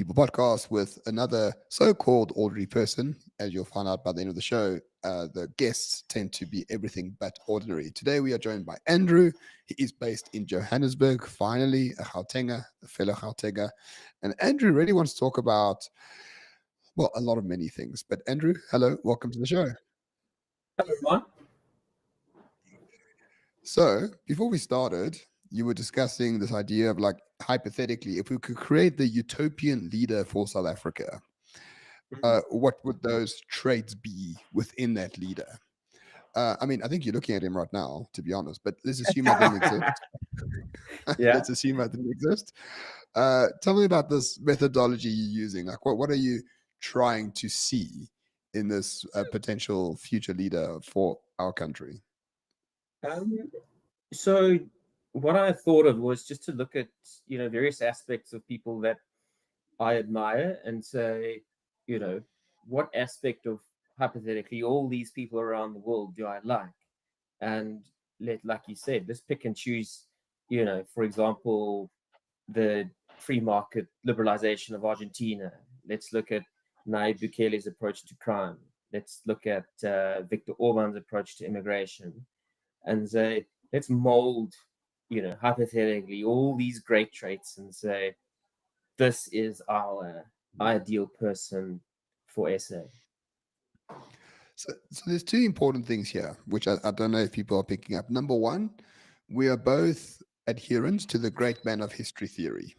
People podcast with another so-called ordinary person. As you'll find out by the end of the show, the guests tend to be everything but ordinary. Today we are joined by Andrew. He is based in Johannesburg, finally, a Gautenger, a fellow Gautenger. And Andrew really wants to talk about, well, a lot of many things. But Andrew, hello, welcome to the show. Hello, everyone. So before we started, you were discussing this idea of, like, hypothetically, if we could create the utopian leader for South Africa, what would those traits be within that leader? I mean, I think you're looking at him right now, to be honest, but let's assume that didn't exist. Yeah. Let's assume that didn't exist. Tell me about this methodology you're using. Like, what are you trying to see in this potential future leader for our country? Um, so what I thought of was just to look at, various aspects of people that I admire and say, what aspect of hypothetically all these people around the world do I like? And like you said, let's pick and choose, for example, the free market liberalization of Argentina. Let's look at Nayib Bukele's approach to crime. Let's look at Viktor Orban's approach to immigration and say, let's mold, hypothetically, all these great traits and say, this is our ideal person for SA. So there's two important things here, which I don't know if people are picking up. Number one, we are both adherents to the great man of history theory,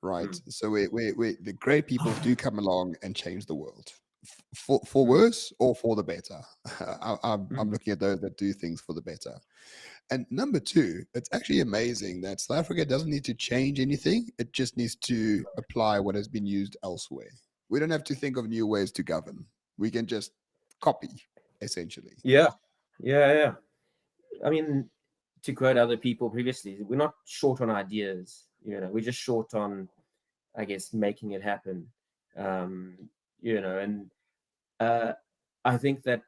right? So the great people do come along and change the world for worse or for the better. I'm looking at those that do things for the better. And number two, it's actually amazing that South Africa doesn't need to change anything. It just needs to apply what has been used elsewhere. We don't have to think of new ways to govern. We can just copy, essentially. Yeah. I mean, to quote other people previously, we're not short on ideas. We're just short on, I guess, making it happen. And I think that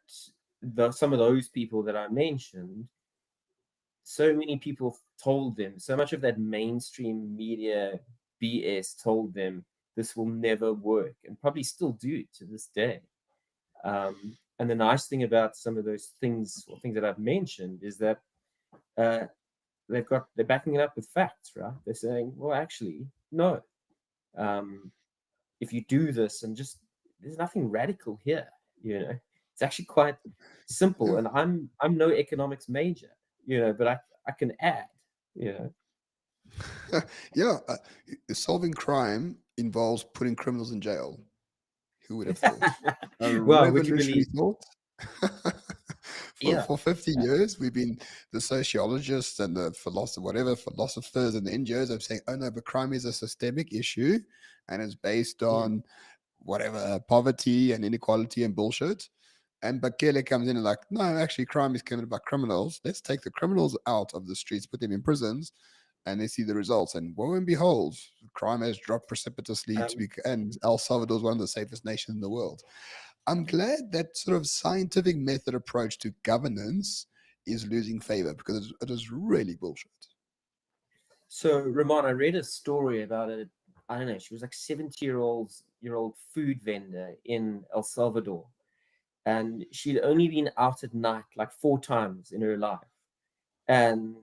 some of those people that I mentioned, so many people told them, so much of that mainstream media BS told them this will never work, and probably still do to this day. And the nice thing about some of those things or things that I've mentioned is that they're backing it up with facts, right? They're saying, well, actually, no. If you do this and just, there's nothing radical here, It's actually quite simple. Yeah. And I'm no economics major, but I can add, Yeah. Solving crime involves putting criminals in jail. Who would have thought? A Well, would you revolutionary believe? thought. Yeah. For 50 years, we've been, the sociologists and the philosophers and the NGOs are saying, oh no, but crime is a systemic issue and it's based on whatever, poverty and inequality and bullshit. And Bakele comes in and like, no, actually crime is committed by criminals. Let's take the criminals out of the streets, put them in prisons, and they see the results. And lo and behold, crime has dropped precipitously and El Salvador is one of the safest nations in the world. I'm glad that sort of scientific method approach to governance is losing favor because it is really bullshit. So, Ramon, I read a story about it. I don't know. She was like 70-year-old food vendor in El Salvador, and she'd only been out at night like 4 times in her life. And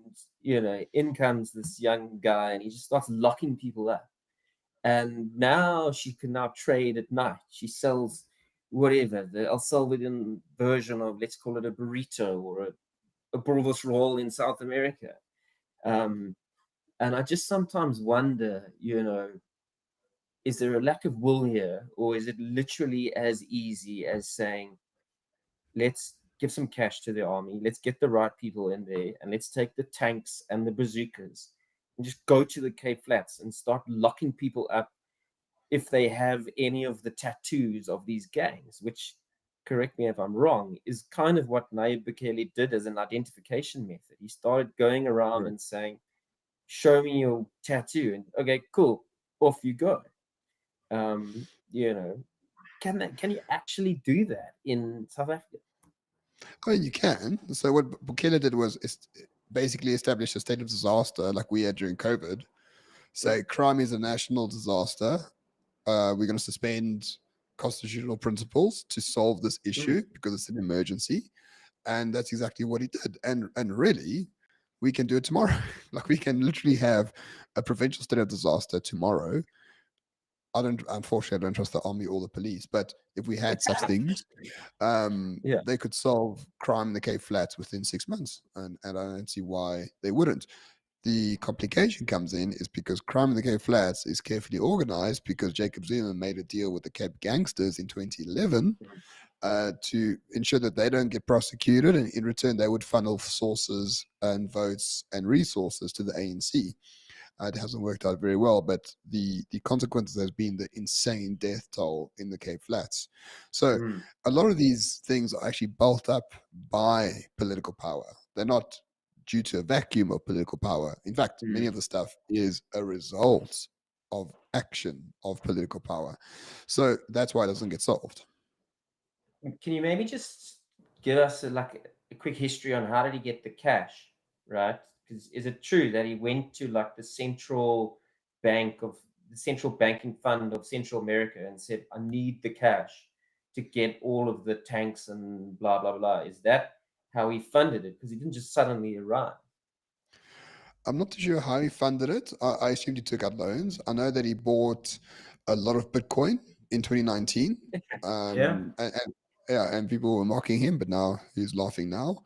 in comes this young guy, and he just starts locking people up. And now she can now trade at night. She sells whatever, the El Salvadorian version of, let's call it a burrito or a burros roll in South America. And I just sometimes wonder, is there a lack of will here, or is it literally as easy as saying, let's give some cash to the army, let's get the right people in there, and let's take the tanks and the bazookas and just go to the Cape Flats and start locking people up if they have any of the tattoos of these gangs, which, correct me if I'm wrong, is kind of what Nayib Bukele did as an identification method. He started going around and saying, show me your tattoo, and okay, cool, off you go. Can you actually do that in South Africa? Oh, you can. So what Bukele did was basically establish a state of disaster like we had during COVID. Say crime is a national disaster. we're going to suspend constitutional principles to solve this Mm, issue because it's an emergency. And that's exactly what he did. And really, we can do it tomorrow. Like we can literally have a provincial state of disaster tomorrow. Unfortunately, I don't trust the army or the police, but if we had such things, yeah. they could solve crime in the Cape Flats within 6 months. And I don't see why they wouldn't. The complication comes in is because crime in the Cape Flats is carefully organized because Jacob Zuma made a deal with the Cape gangsters in 2011 Mm, to ensure that they don't get prosecuted, and in return they would funnel sources and votes and resources to the ANC. It hasn't worked out very well, but the consequences has been the insane death toll in the Cape Flats. So mm, a lot of these things are actually built up by political power. They're not due to a vacuum of political power. In fact, many mm. of the stuff is a result of action of political power. So that's why it doesn't get solved. Can you maybe just give us a quick history on how did he get the cash, right? Because is it true that he went to like the central banking fund of Central America and said, "I need the cash to get all of the tanks and blah blah blah"? Is that how he funded it? Because he didn't just suddenly arrive. I'm not too sure how he funded it. I assumed he took out loans. I know that he bought a lot of Bitcoin in 2019. Yeah. And yeah, and people were mocking him, but now he's laughing now.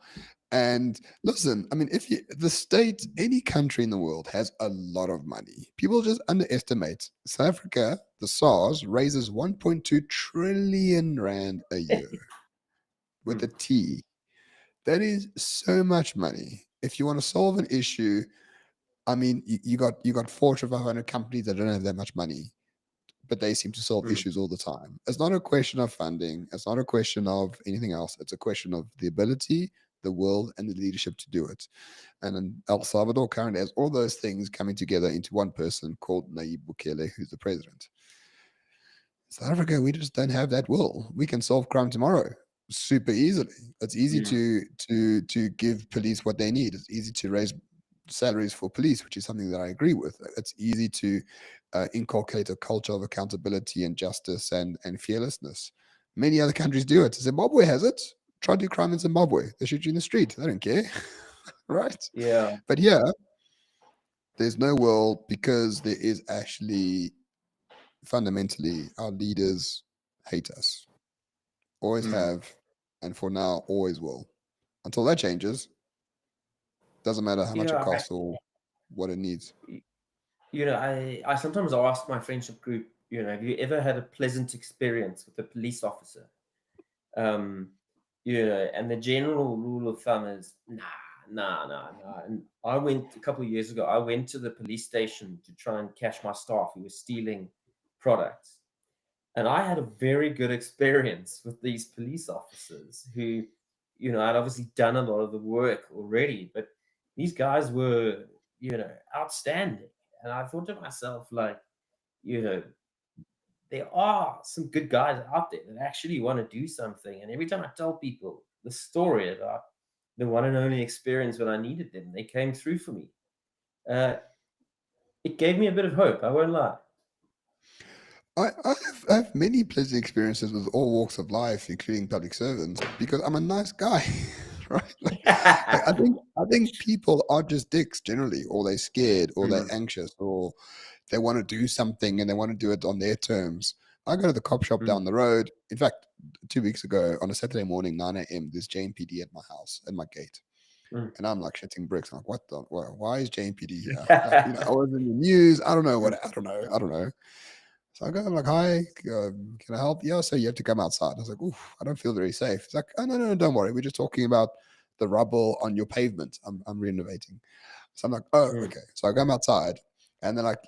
And listen, I mean, if you, the state, any country in the world has a lot of money. People just underestimate. South Africa, the SARS, raises 1.2 trillion rand a year with a Mm, T. That is so much money. If you want to solve an issue, I mean, you got Fortune 500 companies that don't have that much money, but they seem to solve mm, issues all the time. It's not a question of funding. It's not a question of anything else. It's a question of the ability, the will, and the leadership to do it. And in El Salvador currently has all those things coming together into one person called Nayib Bukele, who's the president. South Africa, we just don't have that will. We can solve crime tomorrow super easily. It's easy mm. to give police what they need. It's easy to raise salaries for police, which is something that I agree with. It's easy to inculcate a culture of accountability and justice and fearlessness. Many other countries do it. Zimbabwe has it. Try to do crime in Zimbabwe. They shoot you in the street. They don't care, right? Yeah. But here, there's no will because there is actually fundamentally our leaders hate us. Always Mm. have, and for now, always will. Until that changes, doesn't matter how much it Yeah. costs or what it needs. I sometimes ask my friendship group, have you ever had a pleasant experience with a police officer? Um, and the general rule of thumb is nah, nah, nah, nah. And I went a couple of years ago, I went to the police station to try and catch my staff who was stealing products. And I had a very good experience with these police officers who, I'd obviously done a lot of the work already, but these guys were, outstanding. And I thought to myself, like, you know, there are some good guys out there that actually want to do something. And every time I tell people the story about the one and only experience when I needed them, they came through for me. Uh, it gave me a bit of hope. I won't lie. I have many pleasant experiences with all walks of life, including public servants, because I'm a nice guy, right? I think people are just dicks generally, or they're scared, or they're Mm, anxious, or they want to do something and they want to do it on their terms. I go to the cop shop mm, down the road. In fact, 2 weeks ago on a Saturday morning, 9 a.m., there's JMPD at my house, at my gate. mm, And I'm like shitting bricks. I'm like, what the, why is JMPD here? Like, I was in the news. I don't know what, mm, I don't know. So I go, I'm like, hi, can I help? Yeah, so you have to come outside. I was like, oof, I don't feel very safe. It's like, oh, no, no, no, don't worry. We're just talking about the rubble on your pavement. I'm renovating. So I'm like, oh, mm, okay. So I come outside and they're like,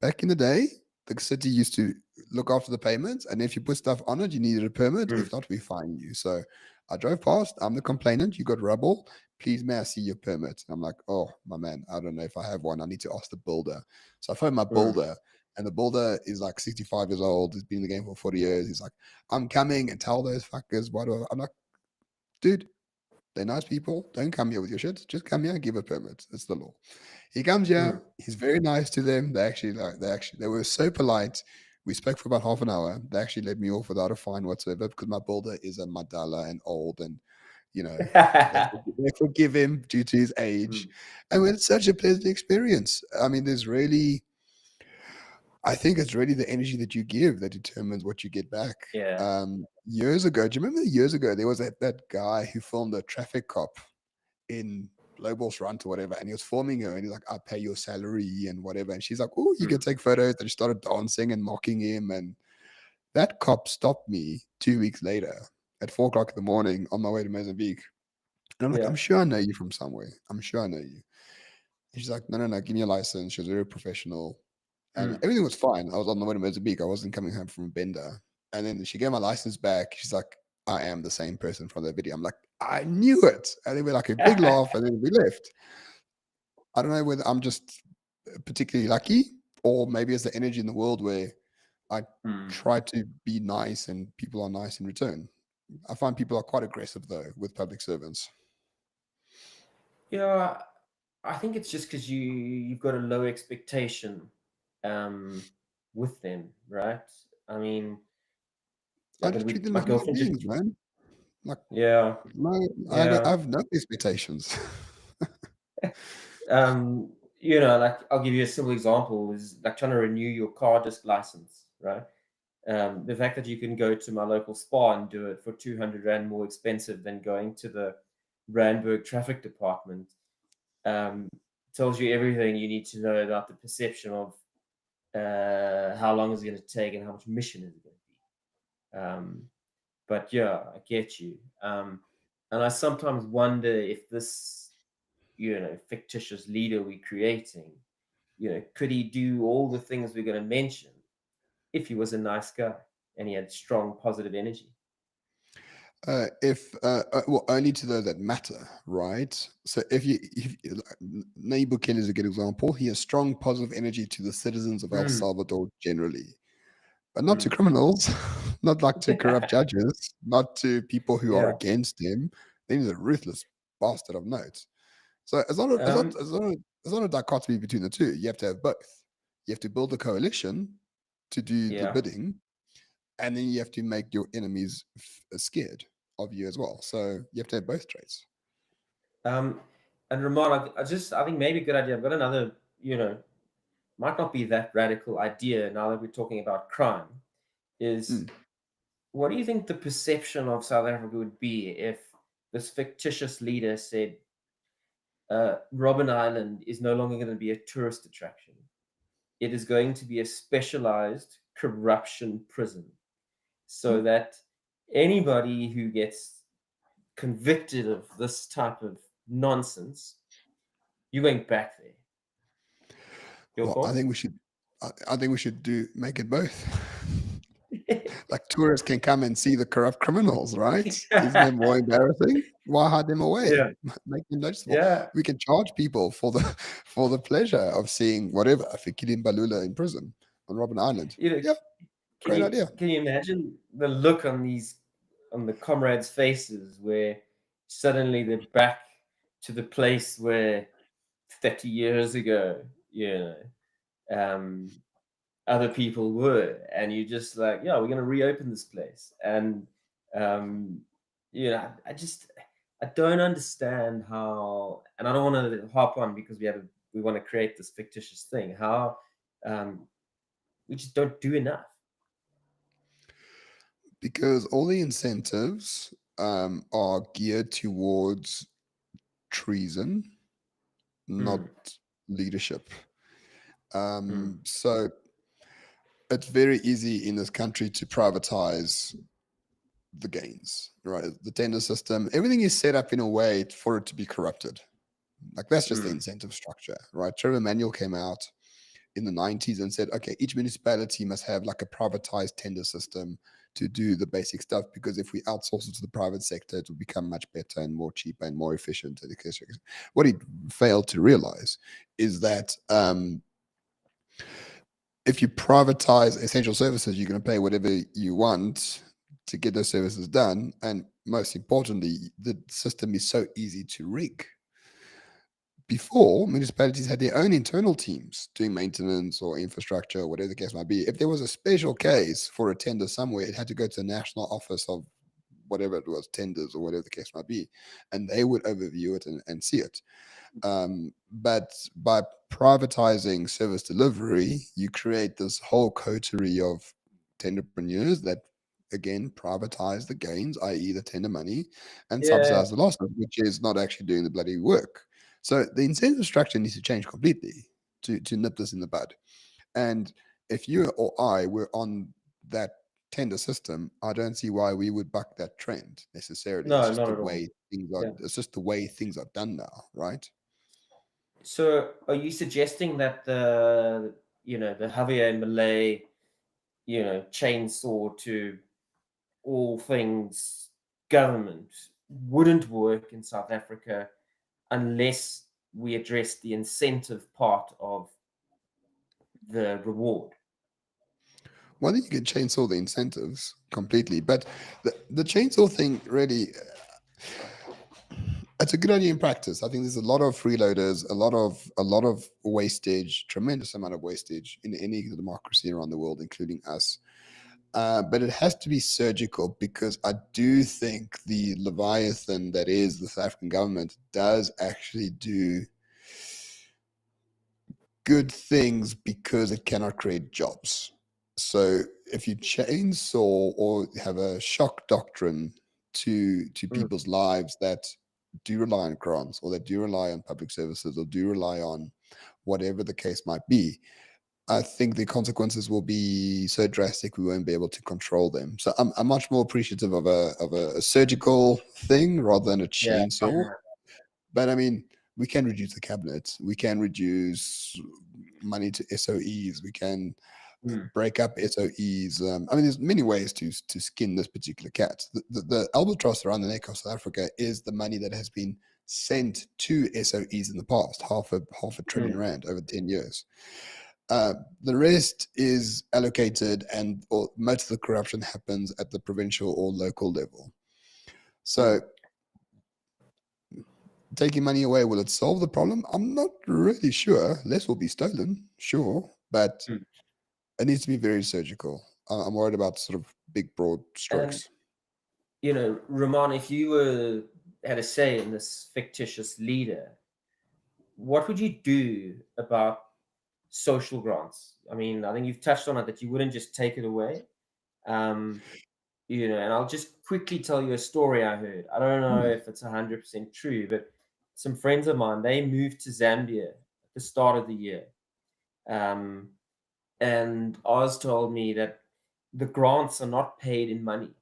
back in the day, the city used to look after the payments, and if you put stuff on it, you needed a permit. mm, If not, we fine you. So I drove past. I'm the complainant. You got rubble. Please, may I see your permit? And I'm like, oh, my man, I don't know if I have one. I need to ask the builder. So I phone my mm. builder, and the builder is like 65 years old. He's been in the game for 40 years. He's like, I'm coming and tell those fuckers what. I'm like, dude, They're nice people. Don't come here with your shit. Just come here and give a permit. It's the law. He comes here. Mm. He's very nice to them. They were so polite. We spoke for about half an hour. They actually let me off without a fine whatsoever because my builder is a madala and old, and you know they forgive him due to his age. Mm. And it's such a pleasant experience. I mean, I think it's really the energy that you give that determines what you get back. Yeah. Years ago, do you remember years ago there was that guy who filmed a traffic cop in Global Run or whatever, and he was filming her, and he's like, "I'll pay your salary and whatever," and she's like, "Oh, you can Mm. take photos," and she started dancing and mocking him, and that cop stopped me 2 weeks later at 4 o'clock in the morning on my way to Mozambique, and I'm like, Yeah. "I'm sure I know you from somewhere. I'm sure I know you." And she's like, "No, no, no, give me a license." She was very professional, and Mm. everything was fine. I was on the way to Mozambique. I wasn't coming home from a bender. And then she gave my license back. She's like, "I am the same person from that video." I'm like, "I knew it." And then we like a big laugh, and then we left. I don't know whether I'm just particularly lucky, or maybe it's the energy in the world where I Mm. try to be nice and people are nice in return. I find people are quite aggressive though with public servants. Yeah, I think it's just because you've got a low expectation um, with them, right? I mean, I like when just treat we, them my as human girlfriend just, beings, man. Like, yeah, no, I yeah. have no expectations. Um, like I'll give you a simple example is like trying to renew your car disc license, right? The fact that you can go to my local spa and do it for 200 Rand more expensive than going to the Randburg traffic department um, tells you everything you need to know about the perception of how long is it going to take and how much mission is it going to be. But yeah, I get you. And I sometimes wonder if this, fictitious leader we're creating, could he do all the things we're going to mention if he was a nice guy and he had strong positive energy? If well, only to those that matter, right? So if Nayib Bukele is a good example. He has strong positive energy to the citizens of El Mm, Salvador generally, but not to mm. criminals, not like to corrupt judges, not to people who are Yeah. against him. Then he's a ruthless bastard of note. So Um, it's not a dichotomy between the two. You have to have both. You have to build a coalition to do the yeah. bidding, and then you have to make your enemies scared of you as well. So you have to have both traits. Um, and Ramon, I think maybe a good idea. I've got another, might not be that radical idea now that we're talking about crime. Is Mm. what do you think the perception of South Africa would be if this fictitious leader said Robben Island is no longer going to be a tourist attraction? It is going to be a specialized corruption prison so that anybody who gets convicted of this type of nonsense, you're going back there. Your Well, I thoughts? think we should. I think we should do make it both. Like tourists can come and see the corrupt criminals, right? Isn't that more embarrassing? Why hide them away? Yeah, Make them noticeable. yeah. We can charge people for the for the pleasure of seeing whatever Fikirin Balula in prison on Robben Island. You know, Yeah, can great you idea. can you imagine the look on the comrades' faces where suddenly they're back to the place where 30 years ago, um, other people were, and you just like, yeah, we're going to reopen this place, and um, I don't understand how, and I don't want to harp on because we want to create this fictitious thing. How um, we just don't do enough. Because all the incentives are geared towards treason, not Mm, leadership. mm, So it's very easy in this country to privatize the gains, right? The tender system, everything is set up in a way for it to be corrupted. Like that's just the mm, incentive structure, right? Trevor Manuel came out in the 90s and said, okay, each municipality must have like a privatized tender system to do the basic stuff because if we outsource it to the private sector, it will become much better and more cheaper and more efficient. And et cetera. What he failed to realize is that if you privatize essential services, you're going to pay whatever you want to get those services done. And most importantly, the system is so easy to rig. Before, municipalities had their own internal teams doing maintenance or infrastructure, whatever the case might be. If there was a special case for a tender somewhere, it had to go to the national office of whatever it was, tenders or whatever the case might be, and they would overview it and see it. But by privatizing service delivery, you create this whole coterie of tenderpreneurs that again privatize the gains, i.e., the tender money, and Yeah. subsidize the losses, which is not actually doing the bloody work. So the incentive structure needs to change completely to nip this in the bud. And if you or I were on that tender system, I don't see why we would buck that trend necessarily. It's No, just not the at all. way things are. Yeah. It's just the way things are done now, right? So are you suggesting that the Javier Malay, chainsaw to all things government wouldn't work in South Africa unless we address the incentive part of the reward? Well, I think you can chainsaw the incentives completely, but the chainsaw thing really, it's a good idea in practice. I think there's a lot of freeloaders, a lot of wastage, tremendous amount of wastage in any democracy around the world, including us. But it has to be surgical because I do think the Leviathan that is the South African government does actually do good things because it cannot create jobs. So if you chainsaw or have a shock doctrine to Mm, people's lives that do rely on grants or that do rely on public services or do rely on whatever the case might be, I think the consequences will be so drastic we won't be able to control them. So I'm much more appreciative of a surgical thing rather than a yeah. chainsaw. But I mean, we can reduce the cabinet. We can reduce money to SOEs. We can Mm, break up SOEs. I mean, there's many ways to skin this particular cat. The albatross around the neck of South Africa is the money that has been sent to SOEs in the past, half a trillion mm, rand over 10 years. The rest is allocated, and or most of the corruption happens at the provincial or local level. So mm, taking money away, will it solve the problem? I'm not really sure. Less will be stolen, sure, but mm. it needs to be very surgical. I'm worried about sort of big, broad And strokes. Roman, if you were had a say in this fictitious leader, what would you do about social grants? I mean, I think you've touched on it that you wouldn't just take it away. Um, and I'll just quickly tell you a story I heard. I don't know Hmm. if it's 100% true, but some friends of mine, they moved to Zambia at the start of the year. Um, and Oz told me that the grants are not paid in money.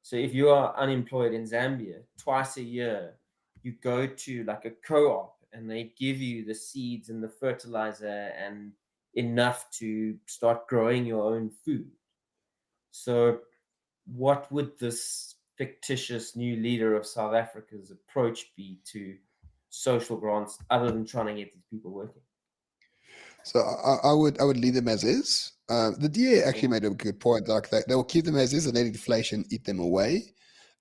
So if you are unemployed in Zambia, twice a year, you go to like a co-op and they give you the seeds and the fertilizer and enough to start growing your own food. So what would this fictitious new leader of South Africa's approach be to social grants other than trying to get these people working? So I would leave them as is. The DA actually Mm, made a good point. Like they will keep them as is and let inflation eat them away.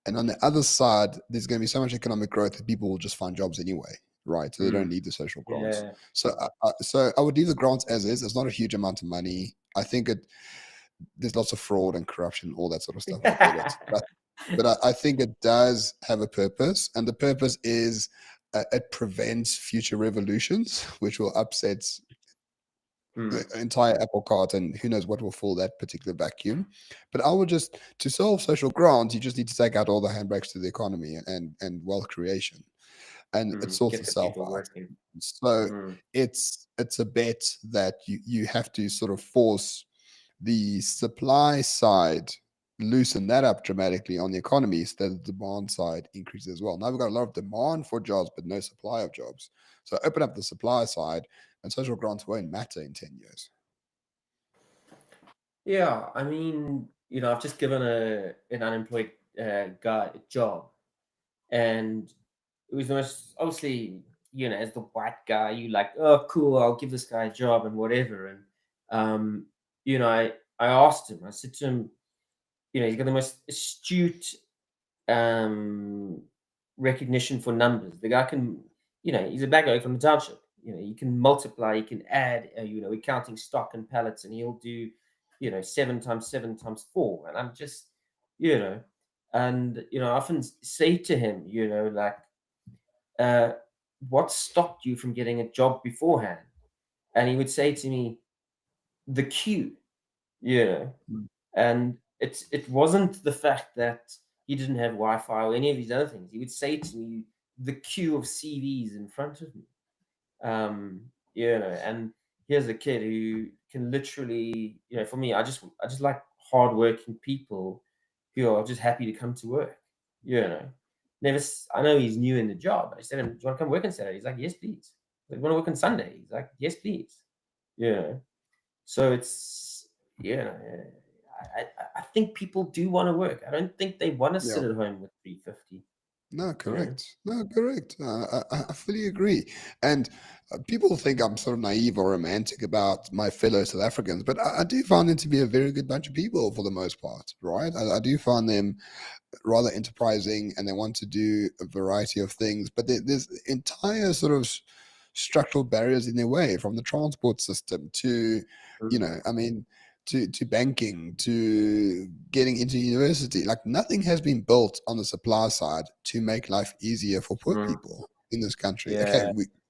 And on the other side, there's going to be so much economic growth that people will just find jobs anyway, right? So they don't mm, need the social grants. yeah. So I would leave the grants as is. It's not a huge amount of money. I think there's lots of fraud and corruption, all that sort of stuff. I get it, but I think it does have a purpose, and the purpose is it prevents future revolutions, which will upset the Mm, entire apple cart, and who knows what will fill that particular vacuum. But I would just to solve social grants, you just need to take out all the handbrakes to the economy and wealth creation, and it sorts get the itself people out. working. So Mm, it's a bet that you have to sort of force the supply side, loosen that up dramatically on the economy so that the demand side increases as well. Now we've got a lot of demand for jobs, but no supply of jobs. So open up the supply side, and social grants won't matter in 10 years. yeah, I mean, I've just given an unemployed guy a job, and it was the most obviously, as the white guy, you like, oh, cool, I'll give this guy a job and whatever. And I asked him, I said to him, he's got the most astute um, recognition for numbers. The guy can, he's a bad guy from the township. He can multiply, he can add, we're counting stock and pallets, and he'll do, 7 times 7 times 4. And I'm just, you know, I often say to him, like, uh, what stopped you from getting a job beforehand? And he would say to me, the queue, you know, Mm. and it wasn't the fact that he didn't have Wi-Fi or any of these other things. He would say to me, the queue of CVs in front of me. And here's a kid who can literally, for me, I just like hardworking people who are just happy to come to work. You know, I know he's new in the job. I said, "Do you want to come work on Saturday?" He's like, "Yes, please." Like, "Want to work on Sunday?" He's like, "Yes, please." You know, so it's yeah. I think people do want to work. I don't think they want to Yeah. sit at home with 350. No, You know. correct. No, correct. I fully agree. And people think I'm sort of naive or romantic about my fellow South Africans, but I do find them to be a very good bunch of people for the most part, right? I do find them rather enterprising and they want to do a variety of things, but there's entire sort of structural barriers in their way, from the transport system to, Mm, I mean, to banking, to getting into university. Like, nothing has been built on the supply side to make life easier for poor mm, people in this country. Okay,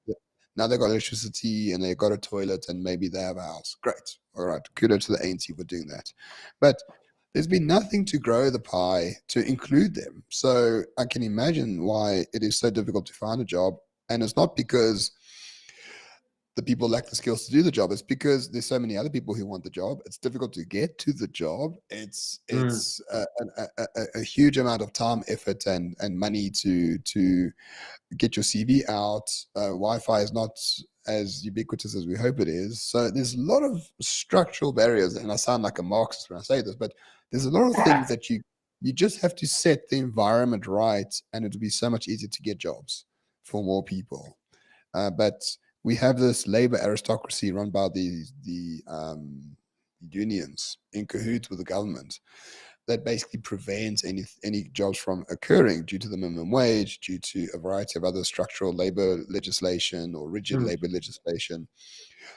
yeah. now they've got electricity and they've got a toilet and maybe they have a house. Great. All right. Kudos to the ANC for doing that. But there's been nothing to grow the pie to include them. So I can imagine why it is so difficult to find a job. And it's not because the people lack the skills to do the job. It's because there's so many other people who want the job. It's difficult to get to the job. It's Mm, it's a huge amount of time, effort, and money to get your CV out. Wi-Fi is not as ubiquitous as we hope it is. So there's a lot of structural barriers, and I sound like a Marxist when I say this, but there's a lot of things that you just have to set the environment right, and it'll be so much easier to get jobs for more people. But we have this labor aristocracy run by the unions in cahoots with the government that basically prevents any jobs from occurring due to the minimum wage, due to a variety of other structural labor legislation or rigid mm, labor legislation.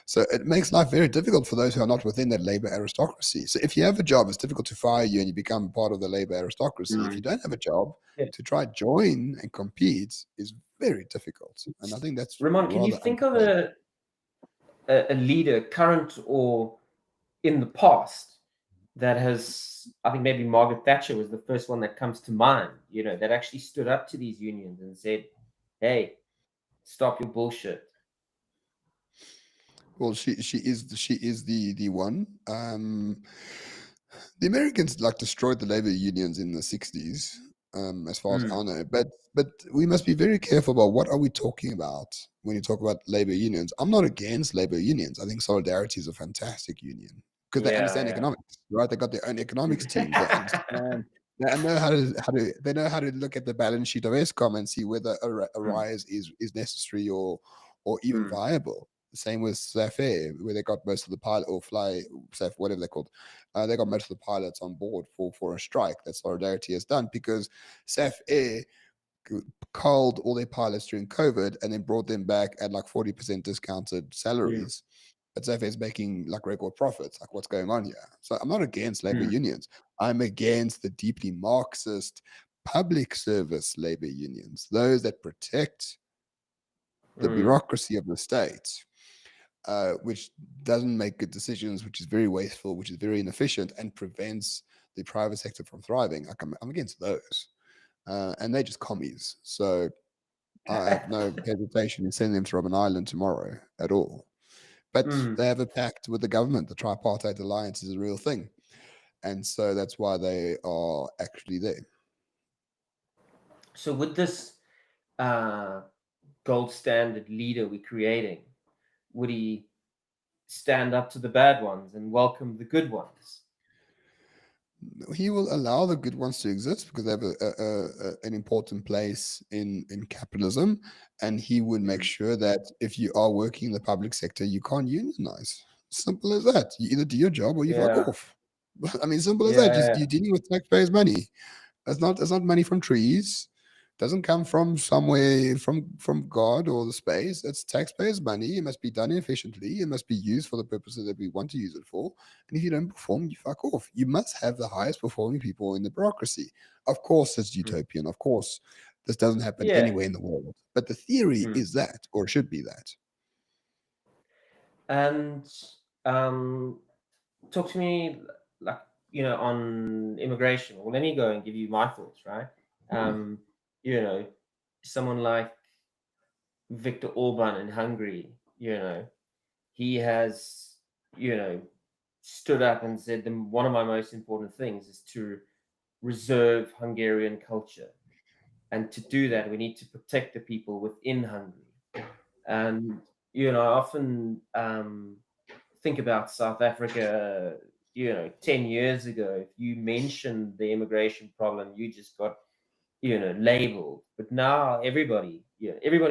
So it makes life very difficult for those who are not within that labor aristocracy. So if you have a job, it's difficult to fire you and you become part of the labor aristocracy. If you mm. don't have a job, Yeah. to try join and compete is very difficult. And I think that's Ramon, can you rather think of underplayed. a leader, current or in the past, that has, I think maybe Margaret Thatcher was the first one that comes to mind, that actually stood up to these unions and said, hey, stop your bullshit. Well, she is the one. The Americans like destroyed the labor unions in the 60s, as far as I Mm, know. But we must be very careful about what are we talking about when you talk about labor unions. I'm not against labor unions. I think Solidarity is a fantastic union because they understand yeah, economics, right? They got their own economics teams. They yeah. understand. They know how to they know how to look at the balance sheet of Escom and see whether a Mm, rise is necessary or even mm, viable. The same with SAFE, where they got most of the pilot or fly SAF, whatever they're called. They got most of the pilots on board for a strike that Solidarity has done because SAF Air culled all their pilots during COVID and then brought them back at like 40% discounted mm, salaries. But SAF is making like record profits. Like, what's going on here? So I'm not against labor mm, unions. I'm against the deeply Marxist public service labor unions, those that protect the mm, bureaucracy of the state, which doesn't make good decisions, which is very wasteful, which is very inefficient, and prevents the private sector from thriving. I'm against those, and they're just commies. So I have no hesitation in sending them to Robben Island tomorrow at all. But mm. they have a pact with the government. The tripartite alliance is a real thing, and so that's why they are actually there. So with this uh, gold standard leader we're creating, would he stand up to the bad ones and welcome the good ones? He will allow the good ones to exist because they have an important place in capitalism, and he would make Mm, sure that if you are working in the public sector, you can't unionize. Simple as that. You either do your job or you fuck yeah, off. I mean, simple as that. Just yeah, you're dealing with taxpayers' money. It's not money from trees. Doesn't come from somewhere from God or the space. It's taxpayers' money. It must be done efficiently. It must be used for the purposes that we want to use it for. And if you don't perform, you fuck off. You must have the highest performing people in the bureaucracy. Of course, it's Mm. utopian. Of course, this doesn't happen Yeah. anywhere in the world. But the theory Mm. is that, or should be that. And um, talk to me, like, on immigration. Well, let me go and give you my thoughts, right? Hmm. Um, you know, someone like Viktor Orban in Hungary, he has, you know, stood up and said one of my most important things is to reserve Hungarian culture. And to do that, we need to protect the people within Hungary. And, I often think about South Africa, 10 years ago. If you mentioned the immigration problem, you just got, labeled. But now everybody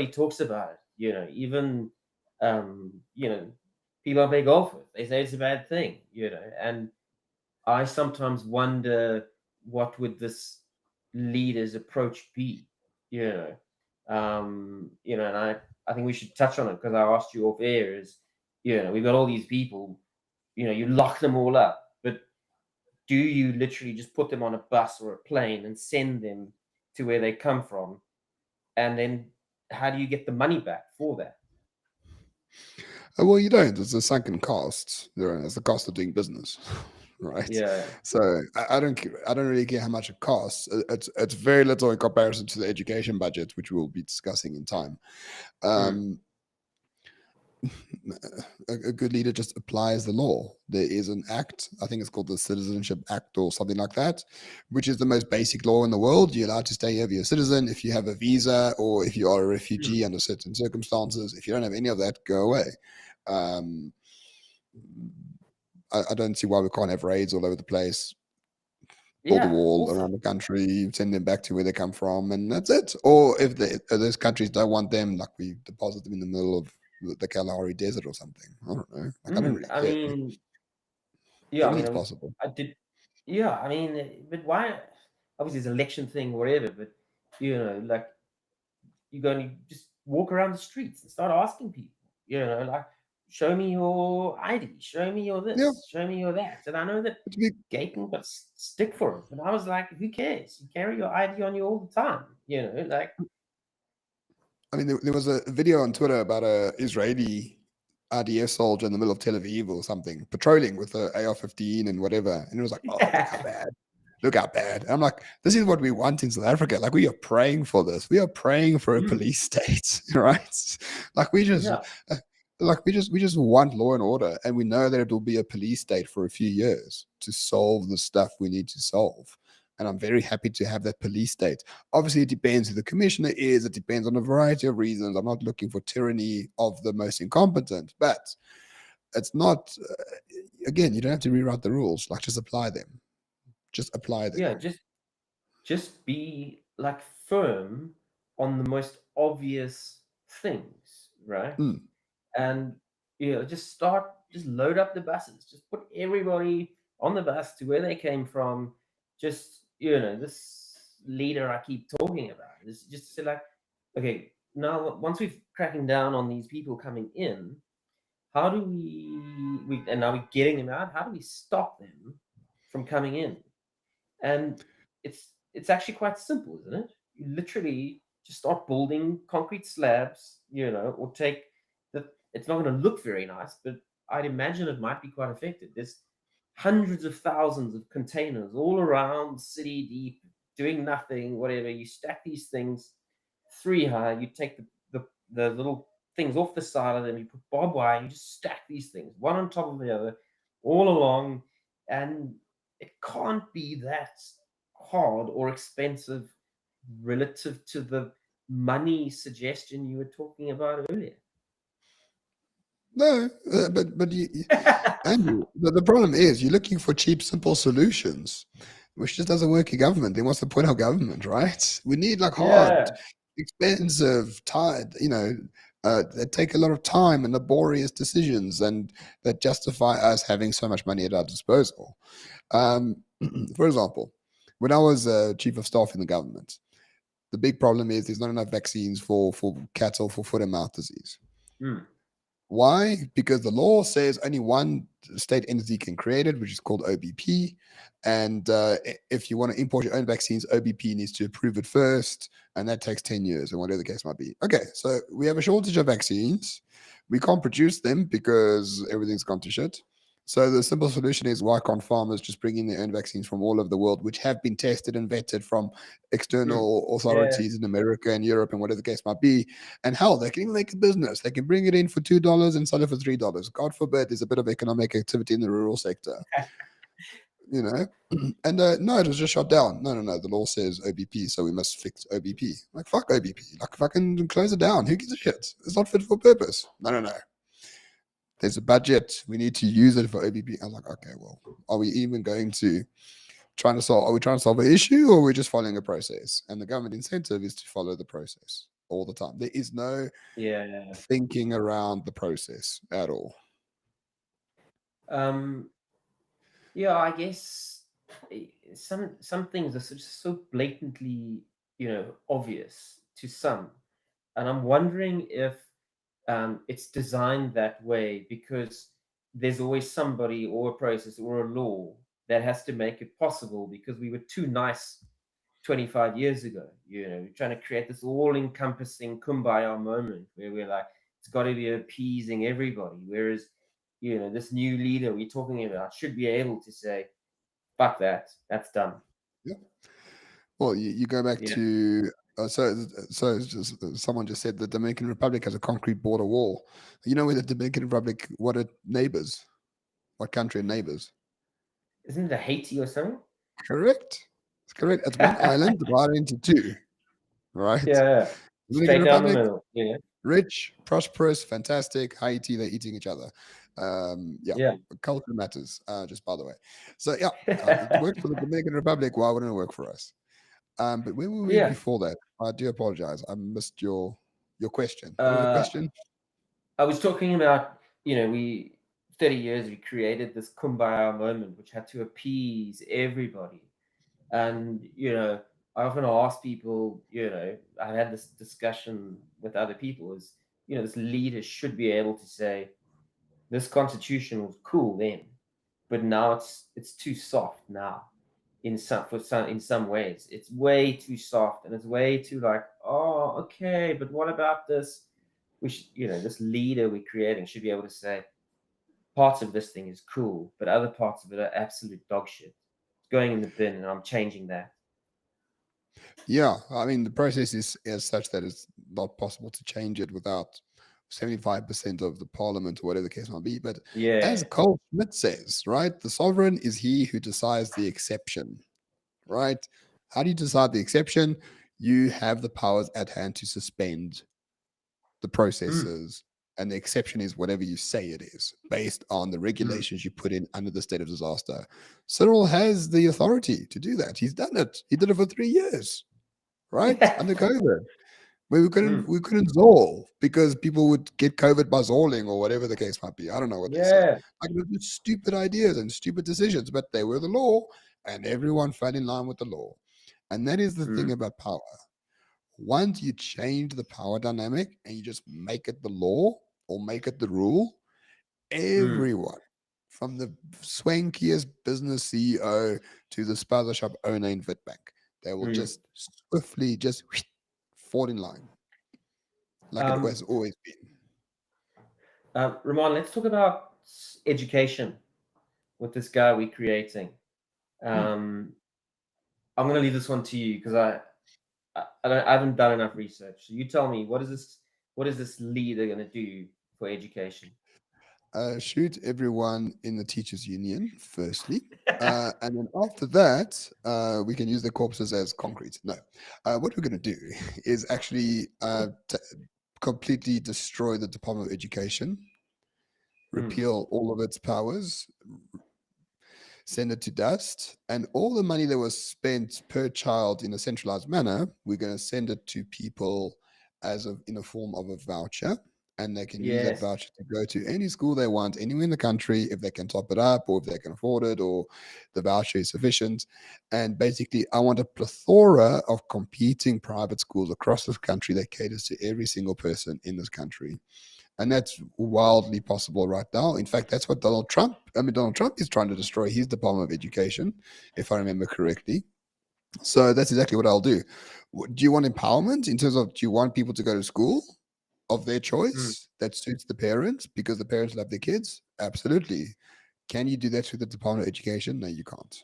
talks about it, even, people I play golf with, they say it's a bad thing, and I sometimes wonder what would this leader's approach be, you and I think we should touch on it because I asked you off air is, we've got all these people, you lock them all up, but do you literally just put them on a bus or a plane and send them to where they come from? And then how do you get the money back for that? Well, you don't. It's a sunken cost. It's the cost of doing business, right? Yeah. So I don't really care how much it costs. It's very little in comparison to the education budget, which we'll be discussing in time. Mm. Um, a good leader just applies the law. There is an act, I think it's called the Citizenship Act or something like that, which is the most basic law in the world. You're allowed to stay here if you're a citizen, if you have a visa, or if you are a refugee Mm. under certain circumstances. If you don't have any of that, go away. Um, I don't see why we can't have raids all over the place, build a Yeah, wall awesome. around the country, send them back to where they come from, and that's it. Or if those countries don't want them, like we deposit them in the middle of the Kalahari Desert or something. I don't know. Like I don't really I care. mean, yeah, I mean, Anything's possible. I did, yeah, I mean, but why? Obviously, it's an election thing, whatever. But like you go and you just walk around the streets and start asking people, like, show me your ID, show me your Yeah, this, show me your that. And I know that to be Gaping got stick for it, but I was like, who cares? You carry your ID on you all the time, like, I mean, there was a video on Twitter about a Israeli RDF soldier in the middle of Tel Aviv or something, patrolling with a AR-15 and whatever, and it was like, "Oh, look how bad! Look how bad!" And I'm like, "This is what we want in South Africa. Like, we are praying for this. We are praying for a mm, police state, right? Like, yeah, uh, we just want law and order, and we know that it will be a police state for a few years to solve the stuff we need to solve." And I'm very happy to have that police state. Obviously, it depends who the commissioner is. It depends on a variety of reasons. I'm not looking for tyranny of the most incompetent, but it's not. Again, you don't have to rewrite the rules. Like, just apply them. Just apply them. yeah, just be like firm on the most obvious things, right? Mm. And just load up the buses, just put everybody on the bus to where they came from. Just this leader I keep talking about is just to say, like, okay, now once we've cracking down on these people coming in, how do we and now we're getting them out, how do we stop them from coming in? And it's actually quite simple, isn't it? You literally just start building concrete slabs, or take the. It's not going to look very nice, but I'd imagine it might be quite effective. There's hundreds of thousands of containers all around city deep, doing nothing, whatever. You stack these things three high. You take the little things off the side of them. You put barbed wire. You just stack these things one on top of the other, all along, and it can't be that hard or expensive relative to the money suggestion you were talking about earlier. No, but Andrew, the problem is you're looking for cheap, simple solutions, which just doesn't work in government. Then what's the point of government, right? We need like hard, Yeah, expensive, tired, that take a lot of time and laborious decisions, and that justify us having so much money at our disposal. Um, for example, when I was chief of staff in the government, the big problem is there's not enough vaccines for cattle for foot and mouth disease. Mm, Why? Because the law says only one state entity can create it, which is called OBP. And if you want to import your own vaccines, OBP needs to approve it first, and that takes 10 years, and whatever the case might be. Okay, so we have a shortage of vaccines. We can't produce them because everything's gone to shit. So the simple solution is, why can't farmers just bring in their own vaccines from all over the world, which have been tested and vetted from mm. external Yeah. authorities in America and Europe and whatever the case might be? And hell, they can even make a business. They can bring it in for $2 and sell it for $3. God forbid there's a bit of economic activity in the rural sector, you know. And no, it was just shot down. No, no, no. The law says OBP, so we must fix OBP. Like, fuck OBP. Like, fucking close it down. Who gives a shit? It's not fit for purpose. No, no, no. There's a budget. We need to use it for OBP. I'm like, okay, well, are we even going to trying to solve? Are we trying to solve an issue, or are we just following a process? And the government incentive is to follow the process all the time. There is no Yeah. thinking around the process at all. Um, yeah, I guess some things are just so blatantly, obvious to some, and I'm wondering if it's designed that way because there's always somebody or a process or a law that has to make it possible because we were too nice 25 years ago. We're trying to create this all-encompassing kumbaya moment where we're like, it's got to be appeasing everybody. Whereas, this new leader we're talking about should be able to say, fuck that, that's done. Yeah. Well, you go back Yeah. to so it's just, someone just said the Dominican Republic has a concrete border wall. You know where the Dominican Republic, what are neighbors? What country are neighbors? Isn't it Haiti or something? Correct. It's correct. It's one island divided into two, right? Yeah. Dominican Straight down the Republic, middle, rich, prosperous, fantastic. Haiti, they're eating each other. Yeah, Yeah. culture matters, just by the way. So, yeah, it works for the Dominican Republic. Why wouldn't it work for us? But where were we Yeah. before that? I do apologize. I missed your question. What was the Uh, question? I was talking about, we 30 years we created this kumbaya moment which had to appease everybody. And, I often ask people, I've had this discussion with other people is, this leader should be able to say, this constitution was cool then, but now it's too soft now in some ways. It's way too soft and it's way too like, oh, okay, but what about this? We should, this leader we're creating should be able to say, parts of this thing is cool, but other parts of it are absolute dog shit. It's going in the bin and I'm changing that. Yeah, I mean, the process is such that it's not possible to change it without 75% of the parliament or whatever the case might be. But as Yeah. Carl Schmitt says, right, the sovereign is he who decides the exception, right? How do you decide the exception? You have the powers at hand to suspend the Mm, processes, and the exception is whatever you say it is based on the mm. regulations you put in under the state of disaster. Cyril has the authority to do that. He's done it. He did it for 3 years, right? Under COVID. Where Mm. we couldn't zoll because people would get COVID by zolling or whatever the case might be. I don't know what they said. Yeah. Like, it was just stupid ideas and stupid decisions, but they were the law, and everyone fell in line with the law. And that is the thing Mm, about power. Once you change the power dynamic and you just make it the law or make it the rule, mm, everyone from the swankiest business CEO to the spaza shop owner in Witbank, they will mm. just swiftly just fall in line like it Um, has always been. Ramon, let's talk about education with this guy we're creating. Hmm. Um, I'm going to leave this one to you because I haven't done enough research. So you tell me, what is this leader going to do for education? Shoot everyone in the teachers union firstly, and then after that we can use the corpses as concrete. No, what we're going to do is actually completely destroy the Department of Education, Mm, repeal all of its powers, send it to dust, and all the money that was spent per child in a centralized manner, we're going to send it to people in a form of a voucher. and they can use that Yes. voucher to go to any school they want, anywhere in the country, if they can top it up or if they can afford it or the voucher is sufficient. And basically, I want a plethora of competing private schools across this country that caters to every single person in this country. And that's wildly possible right now. In fact, that's what Donald Trump is trying to destroy his Department of Education, if I remember correctly. So that's exactly what I'll do. Do you want empowerment in terms of, do you want people to go to school of their Mm. choice that suits the parents because the parents love their kids? Absolutely. Can you do that through the Department of Education? No, you can't.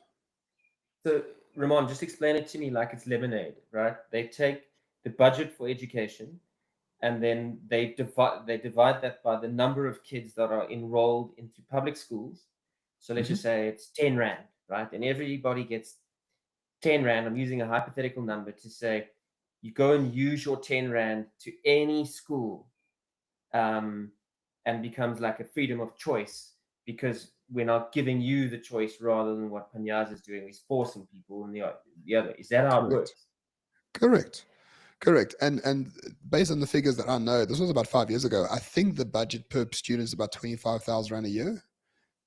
So, Ramon, just explain it to me like it's lemonade, right? They take the budget for education and then they divide that by the number of kids that are enrolled into public schools. So let's Mhm. just say it's 10 rand, right? And everybody gets 10 rand. I'm using a hypothetical number to say you go and use your 10 rand to any school, um, and becomes like a freedom of choice because we're not giving you the choice rather than what Panyaz is doing. He's forcing people in the other. Is that how it Correct. works? Correct. Correct. And based on the figures that I know, this was about 5 years ago. I think the budget per student is about 25,000 rand a year.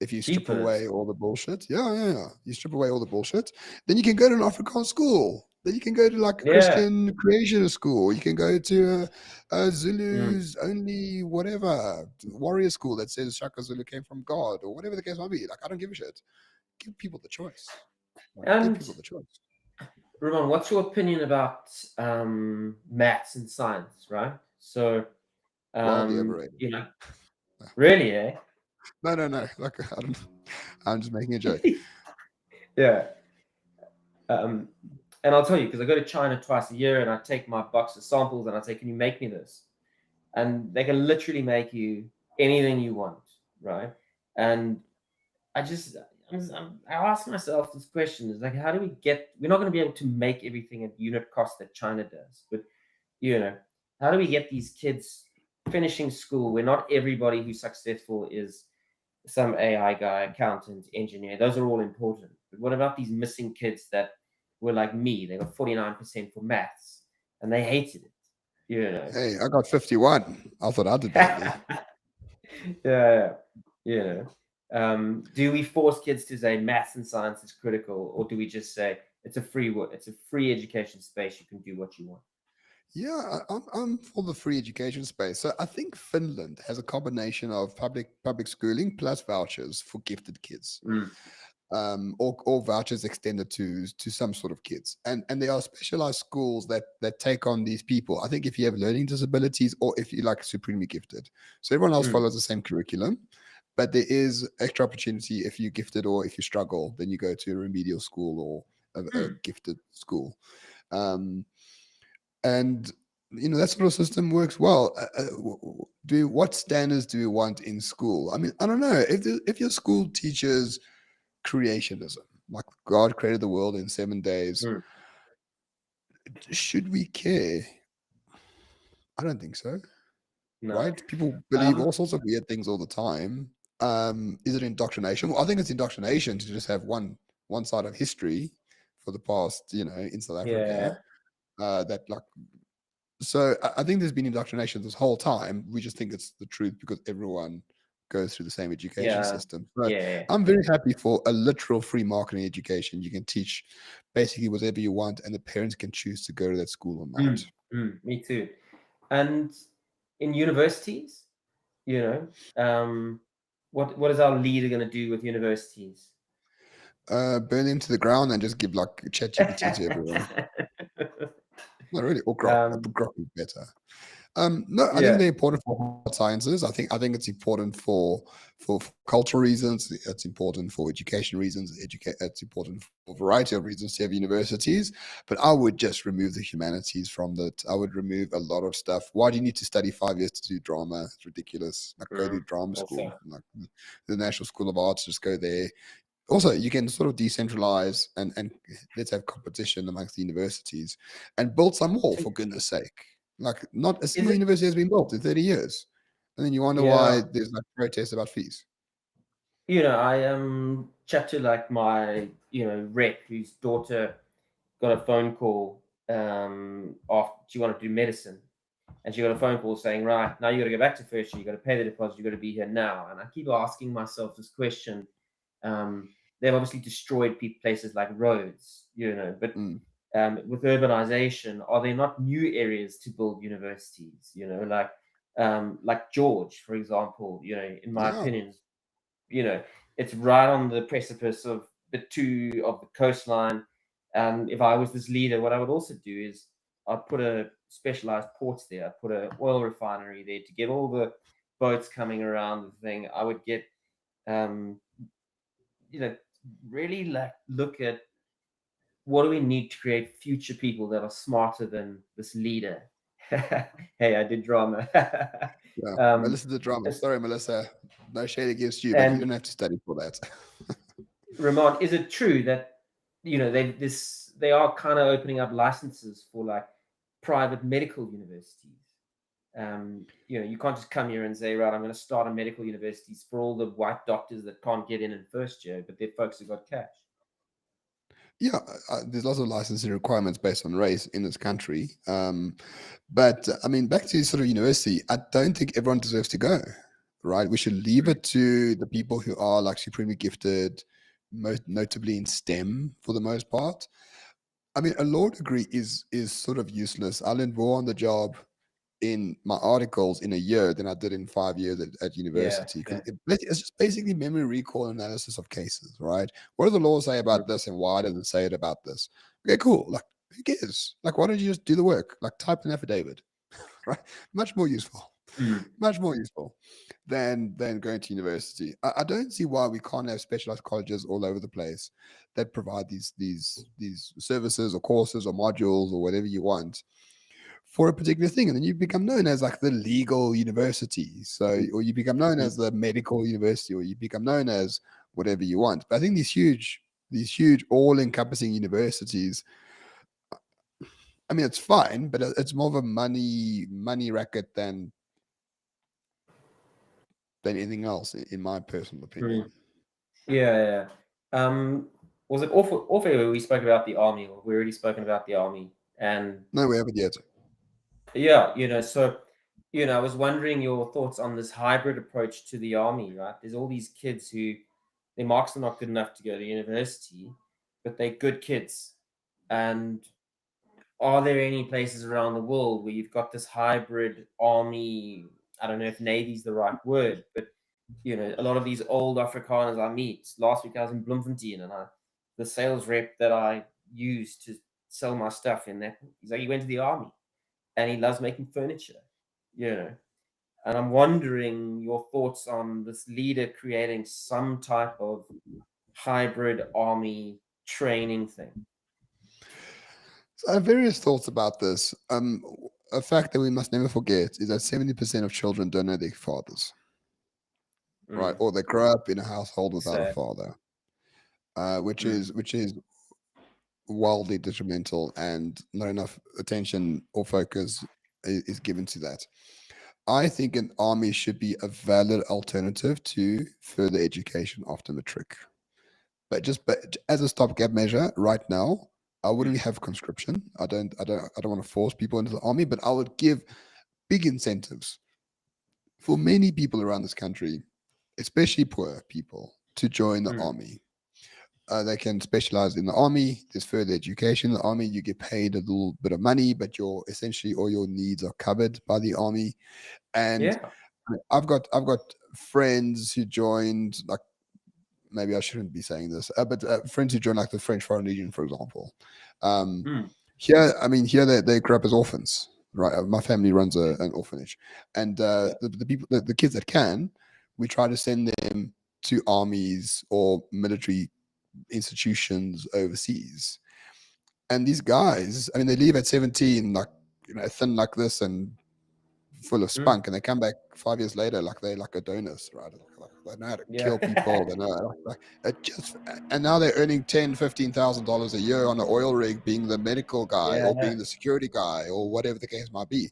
If you strip Jeepers. away all the bullshit. Yeah, yeah, yeah. You strip away all the bullshit. Then you can go to an Afrikaans school. Then you can go to like a Yeah. Christian creationist school. You can go to a Mm. Zulu's only whatever warrior school that says Shaka Zulu came from God or whatever the case might be. Like, I don't give a shit. Give people the choice. Like, give And people the choice. Ramon, what's your opinion about maths and science, right? So, Wildly overrated. you know, really, eh? No, no, no. Like, I don't. I'm just making a joke. Yeah. Um, and I'll tell you, because I go to China twice a year and I take my box of samples and I say, can you make me this? And they can literally make you anything you want, right? And I just, I ask myself this question: is like, how do we get? We're not going to be able to make everything at unit cost that China does, but you know, how do we get these kids finishing school where not everybody who's successful is some AI guy, accountant, engineer? Those are all important. But what about these missing kids that were like me? They got 49% for maths and they hated it, you know. Hey, I got 51. I thought I did badly. Yeah, you know. Do we force kids to say maths and science is critical, or do we just say it's a free education space, you can do what you want? Yeah, I'm for the free education space. So I think Finland has a combination of public schooling plus vouchers for gifted kids, Mm, or vouchers extended to some sort of kids. And there are specialized schools that take on these people. I think if you have learning disabilities or if you like supremely gifted, so everyone else mm, follows the same curriculum, but there is extra opportunity if you're gifted or if you struggle, then you go to a remedial school or a mm. gifted school. Um, and that sort of system works well. What standards do we want in school? I mean, I don't know if your school teaches creationism, like God created the world in 7 days. Mm. Should we care? I don't think so. No. Right? People believe Um, all sorts of weird things all the time. Is it indoctrination? Well, I think it's indoctrination to just have one side of history for the past, in South Africa. yeah, That like So I think there's been indoctrination this whole time. We just think it's the truth because everyone goes through the same education yeah, system. So yeah. I'm very happy for a literal free marketing education. You can teach basically whatever you want, and the parents can choose to go to that school or not. Me too. And in universities, you know, what is our leader going to do with universities? Burn them to the ground and just give like ChatGPT to everyone. Not really, or Grok. um, Grok is better. No, I think yeah. they're important for hard sciences. I think it's important for cultural reasons. It's important for education reasons. It's important for a variety of reasons to have universities. But I would just remove the humanities from that. I would remove a lot of stuff. Why do you need to study 5 years to do drama? It's ridiculous. Like go to drama school, Also, like the National School of Arts. Just go there. Also, you can sort of decentralize and let's have competition amongst the universities and build some more for goodness sake. Like not a is single it? university has been built in 30 years. And then you wonder why Yeah. there's like protests about fees. I chat to like my rep whose daughter got a phone call after she wanted to do medicine, And she got a phone call saying, right, now you got to go back to first year, you got to pay the deposit, you got to be here now. And I keep asking myself this question. Um, they've obviously destroyed places like roads, but Mm. with urbanization, are there not new areas to build universities? Like George, for example, in my Yeah. opinion, you know, it's right on the precipice of the coastline. And if I was this leader, what I would also do is I'd put a specialized ports there. I'd put an oil refinery there to get all the boats coming around the thing. I would get, um, you know, really like look at what do we need to create future people that are smarter than this leader. Hey, I did drama. Yeah. um, Melissa the drama. Sorry, Melissa. No shade against you, but you and don't have to study for that. Ramon, is it true that they are kind of opening up licenses for like private medical universities? You can't just come here and say, right, I'm going to start a medical universities for all the white doctors that can't get in first year, but they're folks who got cash. Yeah, there's lots of licensing requirements based on race in this country. But I mean, back to sort of university, I don't think everyone deserves to go, right? We should leave it to the people who are like supremely gifted, most notably in STEM for the most part. I mean, a law degree is sort of useless. I learned more on the job in my articles in a year than I did in 5 years at Yeah, university because yeah. it's just basically memory recall analysis of cases, right? What do the laws say about Mm, this and why does it say it about this? Okay, cool. Like, who cares? Like, why don't you just do the work? Like, type an affidavit, right? Much more useful, mm, much more useful than going to university. I don't see why we can't have specialized colleges all over the place that provide these services or courses or modules or whatever you want for a particular thing, and then you become known as like the legal university. So, or you become known mm, as the medical university, or you become known as whatever you want. But I think these huge, all-encompassing universities. I mean, it's fine, but it's more of a money racket than anything else, in my personal mm. opinion. Yeah, yeah. Was it off air we spoke about the army, or we already spoken about the army? And No, we haven't yet. yeah, I was wondering your thoughts on this hybrid approach to the army, right? There's all these kids who their marks are not good enough to go to university, but they're good kids. And are there any places around the world where you've got this hybrid army? I don't know if navy's the right word, but a lot of these old Afrikaners I meet. Last week I was in Bloemfontein, and the sales rep that I used to sell my stuff in there, he's like, he went to the army and he loves making furniture, you know. And I'm wondering your thoughts on this leader creating some type of hybrid army training thing. So I have various thoughts about this. A fact that we must never forget is that 70% of children don't know their fathers, right? Mm, Or they grow up in a household without a sad. father, which Mm, is wildly detrimental, and not enough attention or focus is given to that. I think an army should be a valid alternative to further education after matric. But as a stopgap measure right now, I wouldn't mm, have conscription. I don't want to force people into the army, but I would give big incentives for many people around this country, especially poor people, to join the mm. army. They can specialize in the army. There's further education in the army. You get paid a little bit of money, but your essentially all your needs are covered by the army. And Yeah. I've got friends who joined, like, maybe I shouldn't be saying this, but friends who joined like the French Foreign Legion, for example. Um, Mm, here they grew up as orphans, right? My family runs an orphanage, and yeah. the people, the kids that can, we try to send them to armies or military institutions overseas. And these guys, I mean, they leave at 17, like, thin like this and full of Mm, spunk, and they come back 5 years later like they like Adonis, right? Like they know how to kill people. yeah. They know like it just, and now they're earning $10,000-$15,000 a year on an oil rig, being the medical guy or Yeah. being the security guy or whatever the case might be.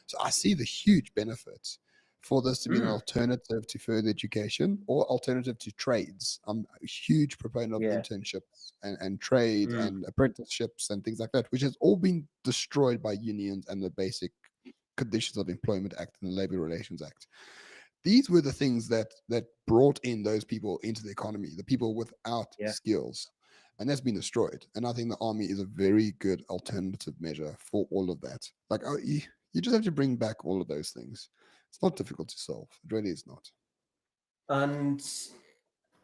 So I see the huge benefits for this to be an Mm, alternative to further education or alternative to trades. I'm a huge proponent of yeah. internships and trade Mm, and apprenticeships and things like that, which has all been destroyed by unions and the basic Conditions of Employment Act and the Labor Relations Act. These were the things that brought in those people into the economy, the people without Yeah. skills, and that's been destroyed. And I think the army is a very good alternative measure for all of that. Like, oh, you just have to bring back all of those things. It's not difficult to solve. It really is not. And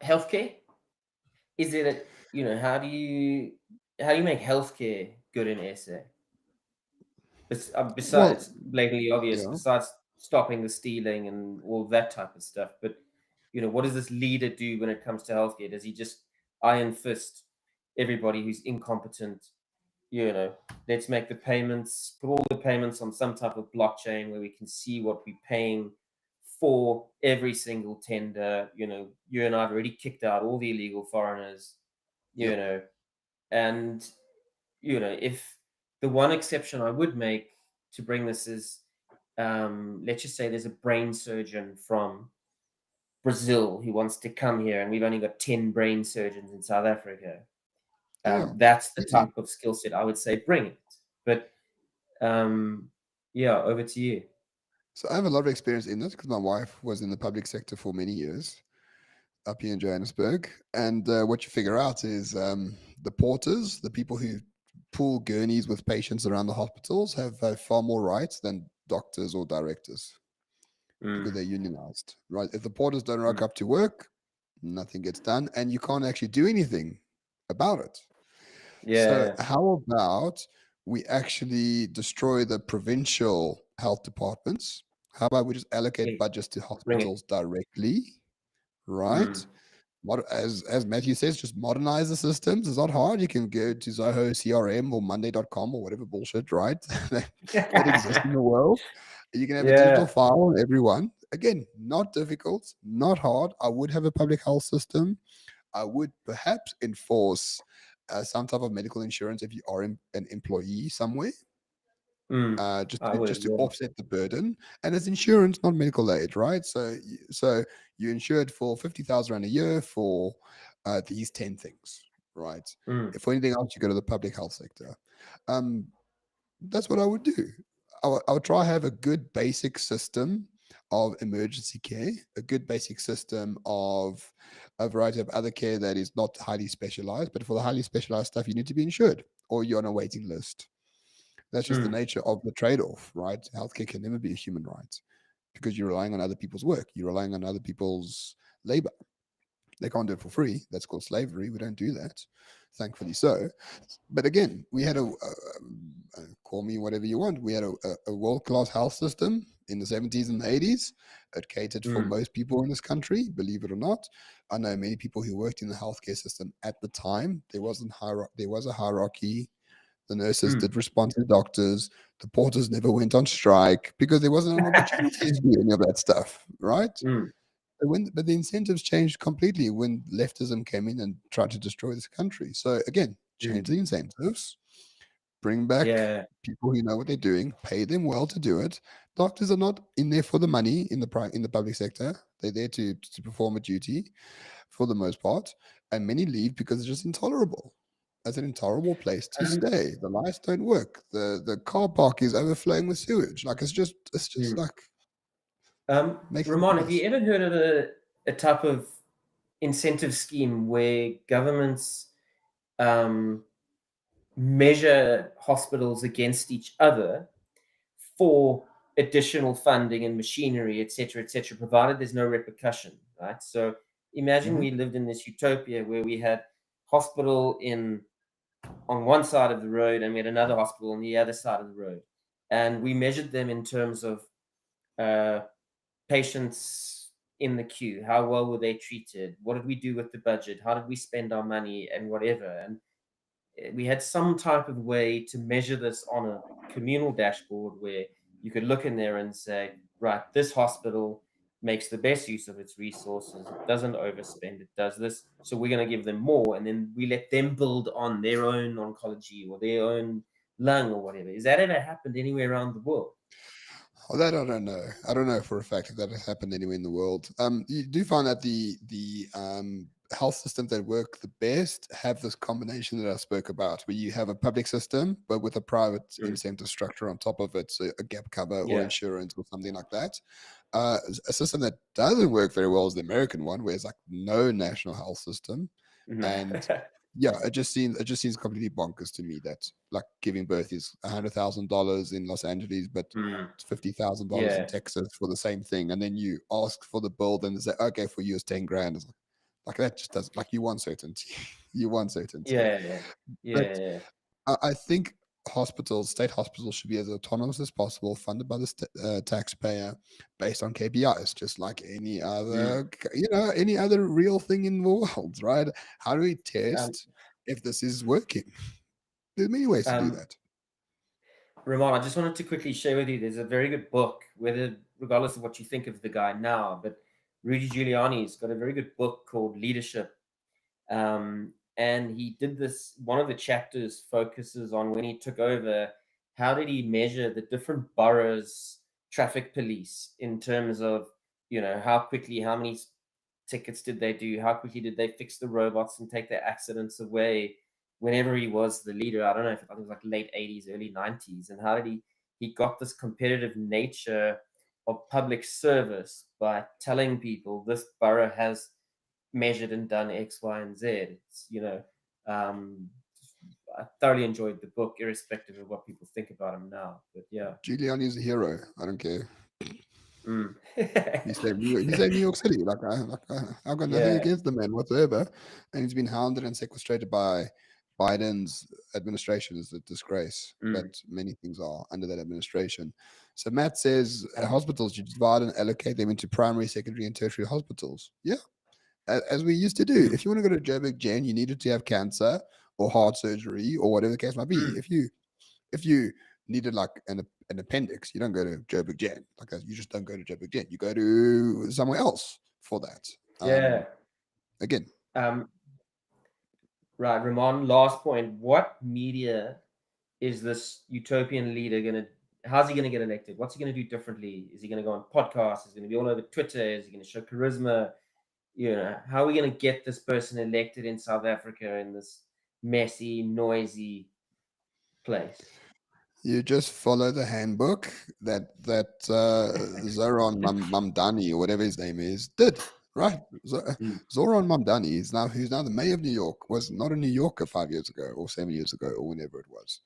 healthcare, is it a, how do you make healthcare good in SA? Well, Besides, it's blatantly obvious, yeah, besides stopping the stealing and all that type of stuff. But what does this leader do when it comes to healthcare? Does he just iron fist everybody who's incompetent? You know, let's make the payments, put all the payments on some type of blockchain where we can see what we're paying for every single tender. You and I have already kicked out all the illegal foreigners. You yep, know, and if the one exception I would make to bring this is, let's just say there's a brain surgeon from Brazil who wants to come here, and we've only got 10 brain surgeons in South Africa. yeah. That's the Easy. type of skill set I would say bring it. But yeah, over to you. So I have a lot of experience in this because my wife was in the public sector for many years up here in Johannesburg. And what you figure out is the porters, the people who pull gurneys with patients around the hospitals, have far more rights than doctors or directors because Mm, they're unionized, right? If the porters don't rock mm, up to work, nothing gets done, and you can't actually do anything about it. So, yeah, how about we actually destroy the provincial health departments? How about we just allocate hey, budgets to bring it. hospitals directly, right? Mm, As Matthew says, just modernize the systems. It's not hard. You can go to Zoho CRM or Monday.com or whatever bullshit, right? that exists in the world. You can have a digital yeah. file on everyone. Again, not difficult, not hard. I would have a public health system. I would perhaps enforce some type of medical insurance if you are an employee somewhere, Mm, just I to would just as to well. offset the burden. And it's insurance, not medical aid, right? So you insured for 50,000 rand a year for these 10 things, right? Mm, If for anything else, you go to the public health sector. Um, that's what I would do. I would try have a good basic system of emergency care, a good basic system of a variety of other care that is not highly specialized. But for the highly specialized stuff, you need to be insured or you're on a waiting list. That's just the mm, nature of the trade-off, right? Healthcare can never be a human right because you're relying on other people's work. You're relying on other people's labor. They can't do it for free. That's called slavery. We don't do that, thankfully so. But again, we had call me whatever you want. We had a world-class health system in the 70s and the 80s. It catered for mm, most people in this country, believe it or not. I know many people who worked in the healthcare system at the time. There was a hierarchy. The nurses mm, did respond to the doctors. The porters never went on strike because there wasn't an opportunity to do any of that stuff, right? mm, But the incentives changed completely when leftism came in and tried to destroy this country. So again, mm. change the incentives, bring back Yeah. people who know what they're doing, pay them well to do it. Doctors are not in there for the money in the public sector. They're there to perform a duty for the most part, and many leave because it's just intolerable. It's an intolerable place to Um, stay. The lights don't work. The car park is overflowing with sewage. Like it's just mm. like makes things Ramon, have you worse. ever heard of a type of incentive scheme where governments um, measure hospitals against each other for additional funding and machinery, et cetera, provided there's no repercussion, right? So imagine Hmm. we lived in this utopia where we had hospital in on one side of the road and we had another hospital on the other side of the road, and we measured them in terms of uh, patients in the queue. How well were they treated? What did we do with the budget? How did we spend our money and whatever? And we had some type of way to measure this on a communal dashboard where you could look in there and say, right, this hospital makes the best use of its resources. It doesn't overspend. It does this. So we're going to give them more. And then we let them build on their own oncology or their own lung or whatever. Is that ever happened anywhere around the world? Well, that I don't know. I don't know for a fact if that has happened anywhere in the world. You do find that the health systems that work the best have this combination that I spoke about, where you have a public system but with a private Mm. incentive structure on top of it, so a gap cover or Yeah. insurance or something like that. A system that doesn't work very well is the American one, where it's like no national health system, No. and yeah, it just seems completely bonkers to me that like giving birth is $100,000 in Los Angeles, but Mm. it's $50,000 in Yeah. Texas for the same thing, and then you ask for the bill, then they say, okay, for you it's 10 grand. It's like that just does like you want certainty, you want certainty. Yeah. Yeah. But Yeah. I think hospitals, state hospitals, should be as autonomous as possible, funded by the taxpayer, based on KPIs, just like any Mm. other, any other real thing in the world, right? How do we Um, test if this is working? There's many ways to do um, that. Ramon, I just wanted to quickly share with you. There's a very good book, whether regardless of what you think of the guy now, but Rudy Giuliani's got a very good book called Leadership. And he did this. One of the chapters focuses on when he took over. How did he measure the different boroughs' traffic police in terms of, how quickly, how many tickets did they do? How quickly did they fix the robots and take their accidents away? Whenever he was the leader, I don't know if it was like late 80s, early 90s, and how did he got this competitive nature of public service by telling people this borough has measured and done X, Y, and Z. Um, I thoroughly enjoyed the book, irrespective of what people think about him now. But yeah. Giuliani's a hero. I don't care. Mm. He saved New York City. I've got nothing Yeah. against the man whatsoever, and he's been hounded and sequestrated by Biden's administration is a disgrace. But Mm. many things are under that administration. So Matt says Um, hospitals you divide and allocate them into primary, secondary, and tertiary hospitals. Yeah, as we used to do. mm. If you want to go to Joburg Gen, you needed to have cancer or heart surgery or whatever the case might be. Mm. If you needed like an appendix, you don't go to Joburg Gen. Like that, you just don't go to Joburg Gen. You go to somewhere else for that. Yeah. Again, Um, right, Ramon, last point. What media is this utopian leader going to, how's he going to get elected? What's he going to do differently? Is he going to go on podcasts? Is he going to be all over Twitter? Is he going to show charisma? How are we going to get this person elected in South Africa in this messy, noisy place? you just follow the handbook that Zoran Mamdani or whatever his name is did. Right, Mm. Zoran Mamdani is now who's now the mayor of New York. Was not a New Yorker 5 years ago or 7 years ago or whenever it was.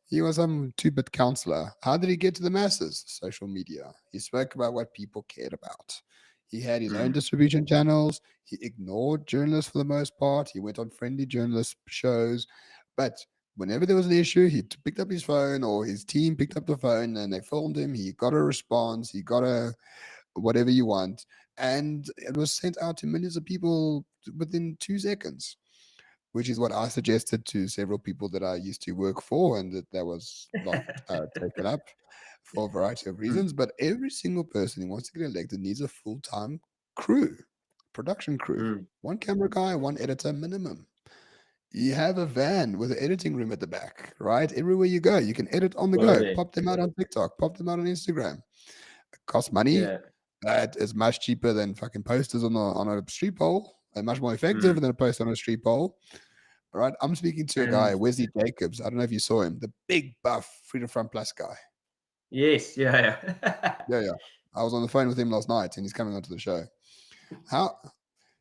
He was some two-bit counselor. How did he get to the masses? Social media. He spoke about what people cared about. He had his own Mm. distribution channels. He ignored journalists for the most part. He went on friendly journalist shows. But whenever there was an issue, he picked up his phone or his team picked up the phone and they filmed him. He got a response. He got a whatever you want. And it was sent out to millions of people within 2 seconds, which is what I suggested to several people that I used to work for, and that was not taken up for a variety of Mm. reasons. But every single person who wants to get elected needs a full time crew, production crew, Mm. one camera guy, one editor minimum. You have a van with an editing room at the back, right? Everywhere you go, you can edit on the go. Totally. Pop them out on TikTok, pop them out on Instagram. It costs money. Yeah. That is much cheaper than fucking posters on a street pole, and much more effective Mm. than a poster on a street pole. All right, I'm speaking to a guy, And Wesley Jacobs. I don't know if you saw him, the big buff Freedom Front Plus guy. yes, yeah, yeah. Yeah, yeah. I was on the phone with him last night, and he's coming onto the show. How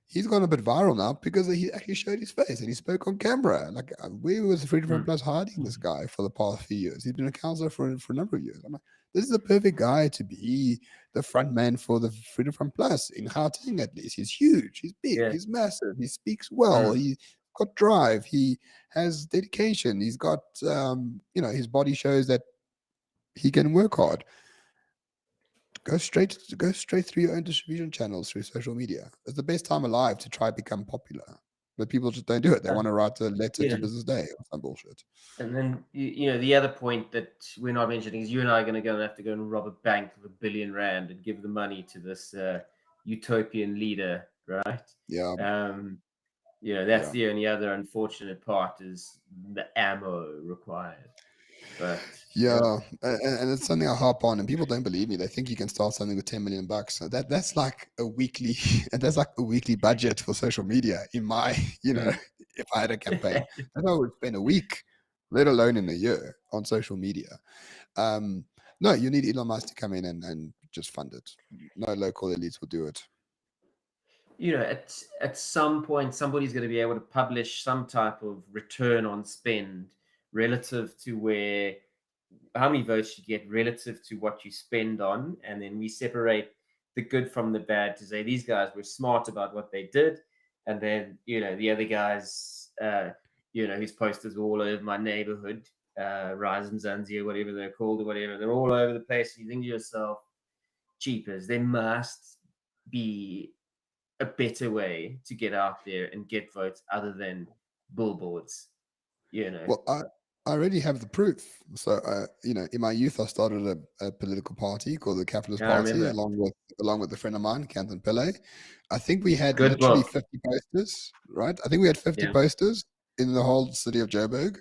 he's gone a bit viral now because he actually showed his face and he spoke on camera. Like, where was Freedom Front Mm. Plus hiding this guy for the past few years? He's been a counselor for a number of years. I'm like, this is the perfect guy to be the front man for the Freedom Front Plus in Gauteng, at least. He's huge, he's big, Yeah. he's massive, he speaks well, Mm. he's got drive, he has dedication, he's got, his body shows that he can work hard. Go straight through your own distribution channels through social media. It's the best time alive to try become popular. But people just don't do it. They want to write a letter Yeah. to Business Day or some bullshit. And then the other point that we're not mentioning is you and I are going to go and have to go and rob a bank of R1 billion and give the money to this utopian leader, right? Yeah, That's yeah. the only other unfortunate part is the ammo required. But Yeah, and it's something I harp on, and people don't believe me. They think you can start something with 10 million bucks. So that's like a weekly, and that's like a weekly budget for social media. In my, Mm. if I had a campaign, that's how I would spend a week, let alone in a year, on social media. Um, no, you need Elon Musk to come in and just fund it. No local elites will do it. At some point, somebody's going to be able to publish some type of return on spend relative to where how many votes you get relative to what you spend on, and then we separate the good from the bad to say these guys were smart about what they did, and then the other guys, whose posters are all over my neighborhood, Rise and Zanzi or whatever they're called or whatever, they're all over the place. You think to yourself, cheapers, there must be a better way to get out there and get votes other than billboards, Well, I already have the proof. So, in my youth, I started a political party called the Capitalist Yeah, I Party, remember. along with a friend of mine, Canton Pillay. I think we had Good literally book. 50 posters, right? I think we had 50 Yeah. posters in the whole city of Joburg,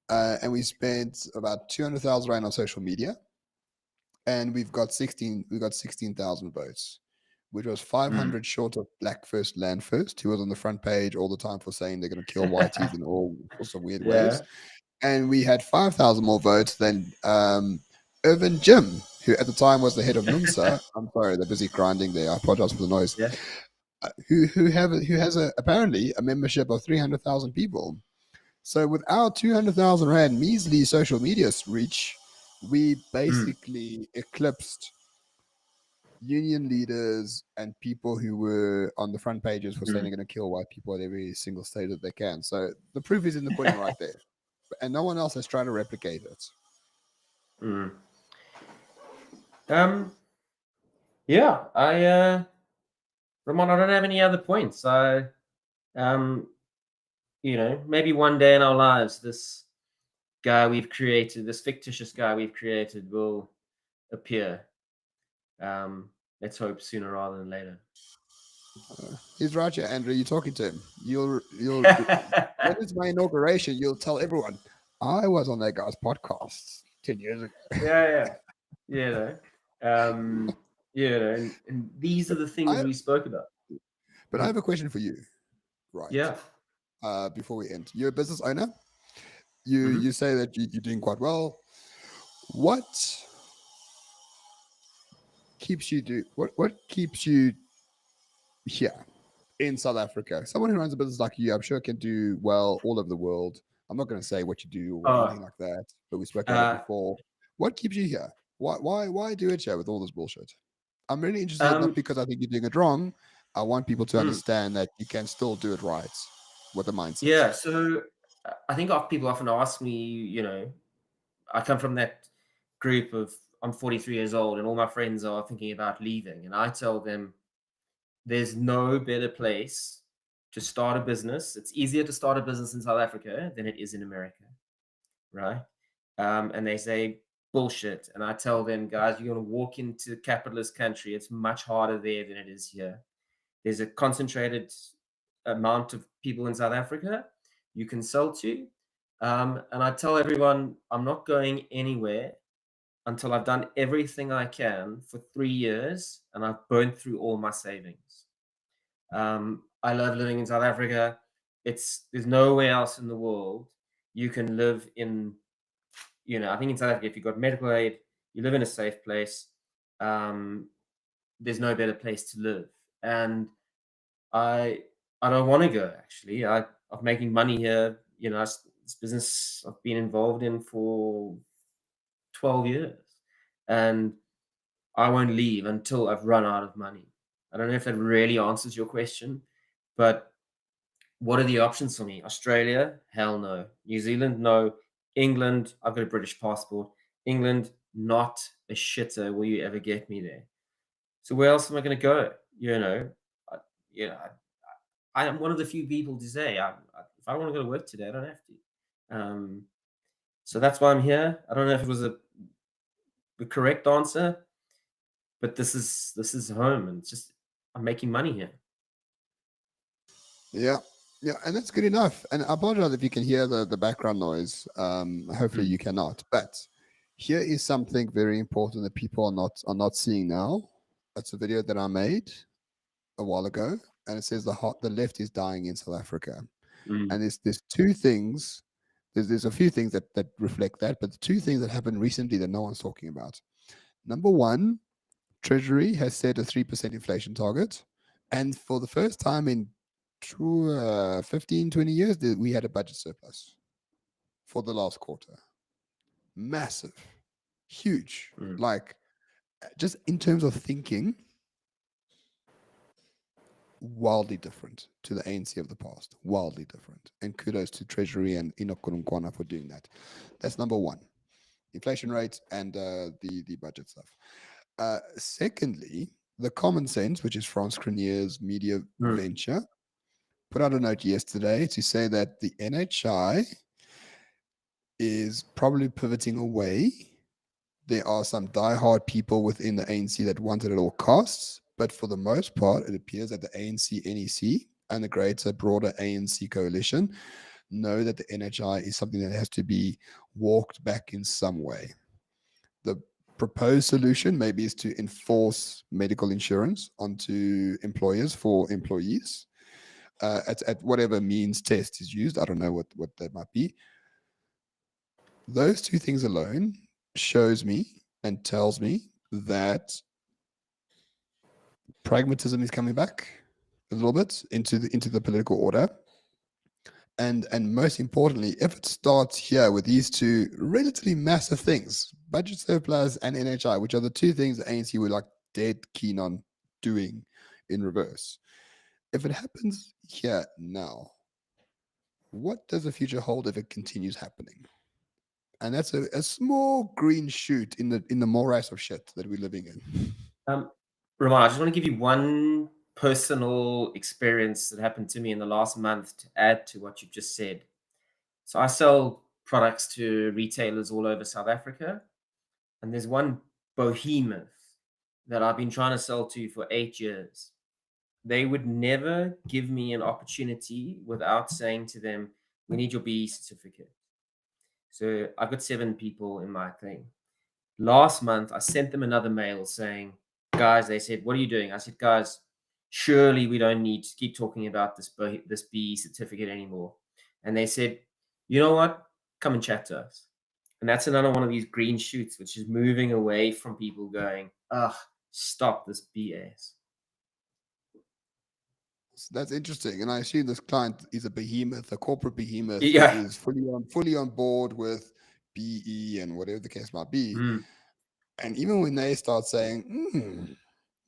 and we spent about 200,000 rand on social media, and we got 16,000 votes, which was Mm. 500 short of Black First Land First, who was on the front page all the time for saying they're going to kill whiteys in all sorts of weird ways. Yeah. And we had 5,000 more votes than Irvin Jim, who at the time was the head of NUMSA. I'm sorry, they're busy grinding there. I apologize for the noise. Yeah. Who has apparently a membership of 300,000 people. So with our 200,000 rand measly social media reach, we Mm. basically eclipsed union leaders and people who were on the front pages for saying Mm. they're going to kill white people at every single state that they can. So the proof is in the pudding right there, and no one else has tried to replicate it. Mm. Um. Yeah. Ramon, I don't have any other points. Um, maybe one day in our lives, this guy we've created, this fictitious guy we've created, will appear. Um, let's hope sooner rather than later. He's right here, Andrew. You're talking to him. You'll when it's my inauguration, you'll tell everyone I was on that guy's podcast 10 years ago. Yeah, yeah. Um, and these are the things I we spoke about. but I have a question for you, right? Yeah. Before we end, you're a business owner. You Hmm. you say that you're doing quite well. What what keeps you here in South Africa? Someone who runs a business like you, I'm sure, can do well all over the world. I'm not going to say what you do or Oh, anything like that, but we spoke about it uh, before. What keeps you here? Why do it here with all this bullshit? I'm really interested, not um, because I think you're doing it wrong. I want people to mm, understand that you can still do it right with the mindset. yeah. So I think people often ask me, I come from that group of I'm 43 years old and all my friends are thinking about leaving, and I tell them there's no better place to start a business. It's easier to start a business in South Africa than it is in America, right? And they say bullshit, and I tell them, guys, you're going to walk into capitalist country. It's much harder there than it is here. There's a concentrated amount of people in South Africa you can sell to. And I tell everyone, I'm not going anywhere until I've done everything I can for 3 years and I've burned through all my savings. I love living in South Africa. There's nowhere else in the world you can live in. I think in South Africa, if you've got medical aid, you live in a safe place. Um, there's no better place to live. And I I don't want to go actually. I'm making money here. This business I've been involved in for 12 years, and I won't leave until I've run out of money. I don't know if that really answers your question, but what are the options for me? Australia? Hell no. New Zealand? No. England? I've got a British passport. England? Not a shitter. Will you ever get me there? So where else am I going to go? I, you know, I am one of the few people to say, if I want to go to work today, I don't have to. So that's why I'm here. I don't know if it was the correct answer, but this is home, and it's just I'm making money here. Yeah. Yeah, and that's good enough. And I apologize if you can hear the background noise. Hopefully Mm. you cannot. But Here is something very important that people are not seeing now. That's a video that I made a while ago, and it says the left is dying in South Africa. Mm. And there's two things. There's a few things that reflect that, but the two things that happened recently that no one's talking about. Number one, Treasury has set a 3% inflation target, and for the first time in 15, 20 years, we had a budget surplus for the last quarter. Massive, huge. Mm. Like, just in terms of thinking, wildly different to the ANC of the past. Wildly different. And kudos to Treasury and Enoch Kurumkwana for doing that. That's number one. Inflation rate and the budget stuff. Secondly, the Common Sense, which is France Crenier's media Mm. venture, put out a note yesterday to say that the NHI is probably pivoting away. There are some diehard people within the ANC that want it at all costs, but for the most part, it appears that the ANC NEC and the greater, broader ANC coalition know that the NHI is something that has to be walked back in some way. The proposed solution maybe is to enforce medical insurance onto employers for employees at whatever means test is used. I don't know what that might be. Those two things alone shows me and tells me that pragmatism is coming back a little bit into the political order. And most importantly, if it starts here with these two relatively massive things, budget surplus and NHI, which are the two things the ANC were like dead keen on doing in reverse. If it happens here now, what does the future hold if it continues happening? And that's a small green shoot in the morass of shit that we're living in. Ramon, I just want to give you one personal experience that happened to me in the last month to add to what you've just said. So I sell products to retailers all over South Africa, and there's one behemoth that I've been trying to sell to for 8 years. They would never give me an opportunity without saying to them, "We need your BE certificate." So I've got 7 people in my thing. Last month, I sent them another mail saying, "Guys," they said, "what are you doing?" I said, "Guys, surely we don't need to keep talking about this BE certificate anymore." And they said, "You know what? Come and chat to us." And that's another one of these green shoots, which is moving away from people going, "Ugh, stop this BS." So that's interesting. And I assume this client is a behemoth, a corporate behemoth that Yeah. is fully on board with BE and whatever the case might be. Mm. And even when they start saying,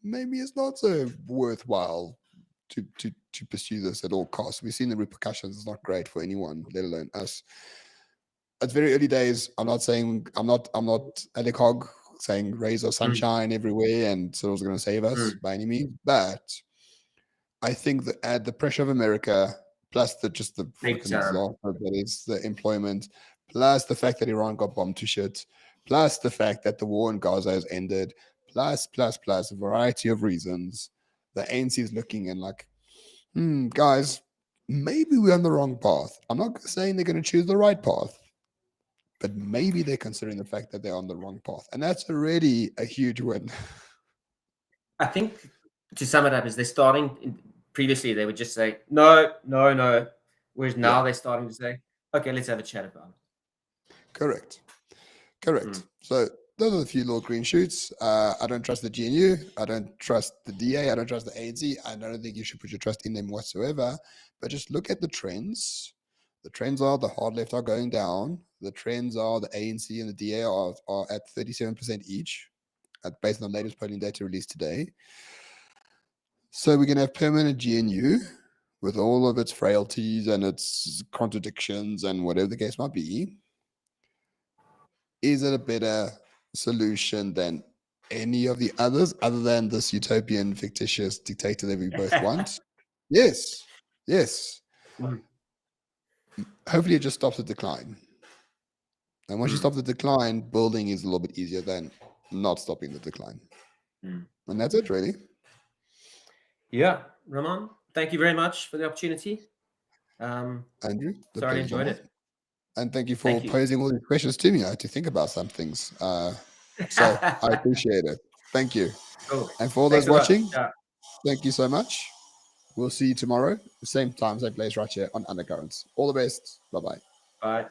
maybe it's not so worthwhile to pursue this at all costs. We've seen the repercussions. It's not great for anyone, let alone us. It's very early days. I'm not Alec Hogg saying rays of sunshine everywhere and so it's going to save us by any means. But I think that add the pressure of America plus the Big fucking time. disaster that is the employment, plus the fact that Iran got bombed to shit, plus the fact that the war in Gaza has ended, plus a variety of reasons. The ANC is looking and like, guys, maybe we're on the wrong path. I'm not saying they're going to choose the right path, but maybe they're considering the fact that they're on the wrong path, and that's already a huge win. I think to sum it up is they're starting. Previously, they would just say no, no, no, whereas now they're starting to say, "Okay, let's have a chat about it." Correct. So those are the few little green shoots. I don't trust the GNU. I don't trust the DA. I don't trust the ANC. I don't think you should put your trust in them whatsoever. But just look at the trends. The trends are the hard left are going down. The trends are the ANC and the DA are at 37% each, based on the latest polling data released today. So we're going to have permanent GNU with all of its frailties and its contradictions and whatever the case might be. Is it a better solution than any of the others, other than this utopian, fictitious dictator that we both want? Yes. Hopefully, it just stops the decline. And once you stop the decline, building is a little bit easier than not stopping the decline. And that's it, really. Yeah, Ramon, thank you very much for the opportunity. Andrew, the Thoroughly pleasure's all enjoyed mine. it. And thank you for Thank you. posing all these questions to me. I had to think about some things. So I appreciate it. Thank you. Cool. And for all Thanks those a lot. watching, Yeah. thank you so much. We'll see you tomorrow, the same time, same place, right here on Undercurrents. All the best. Bye bye. Bye.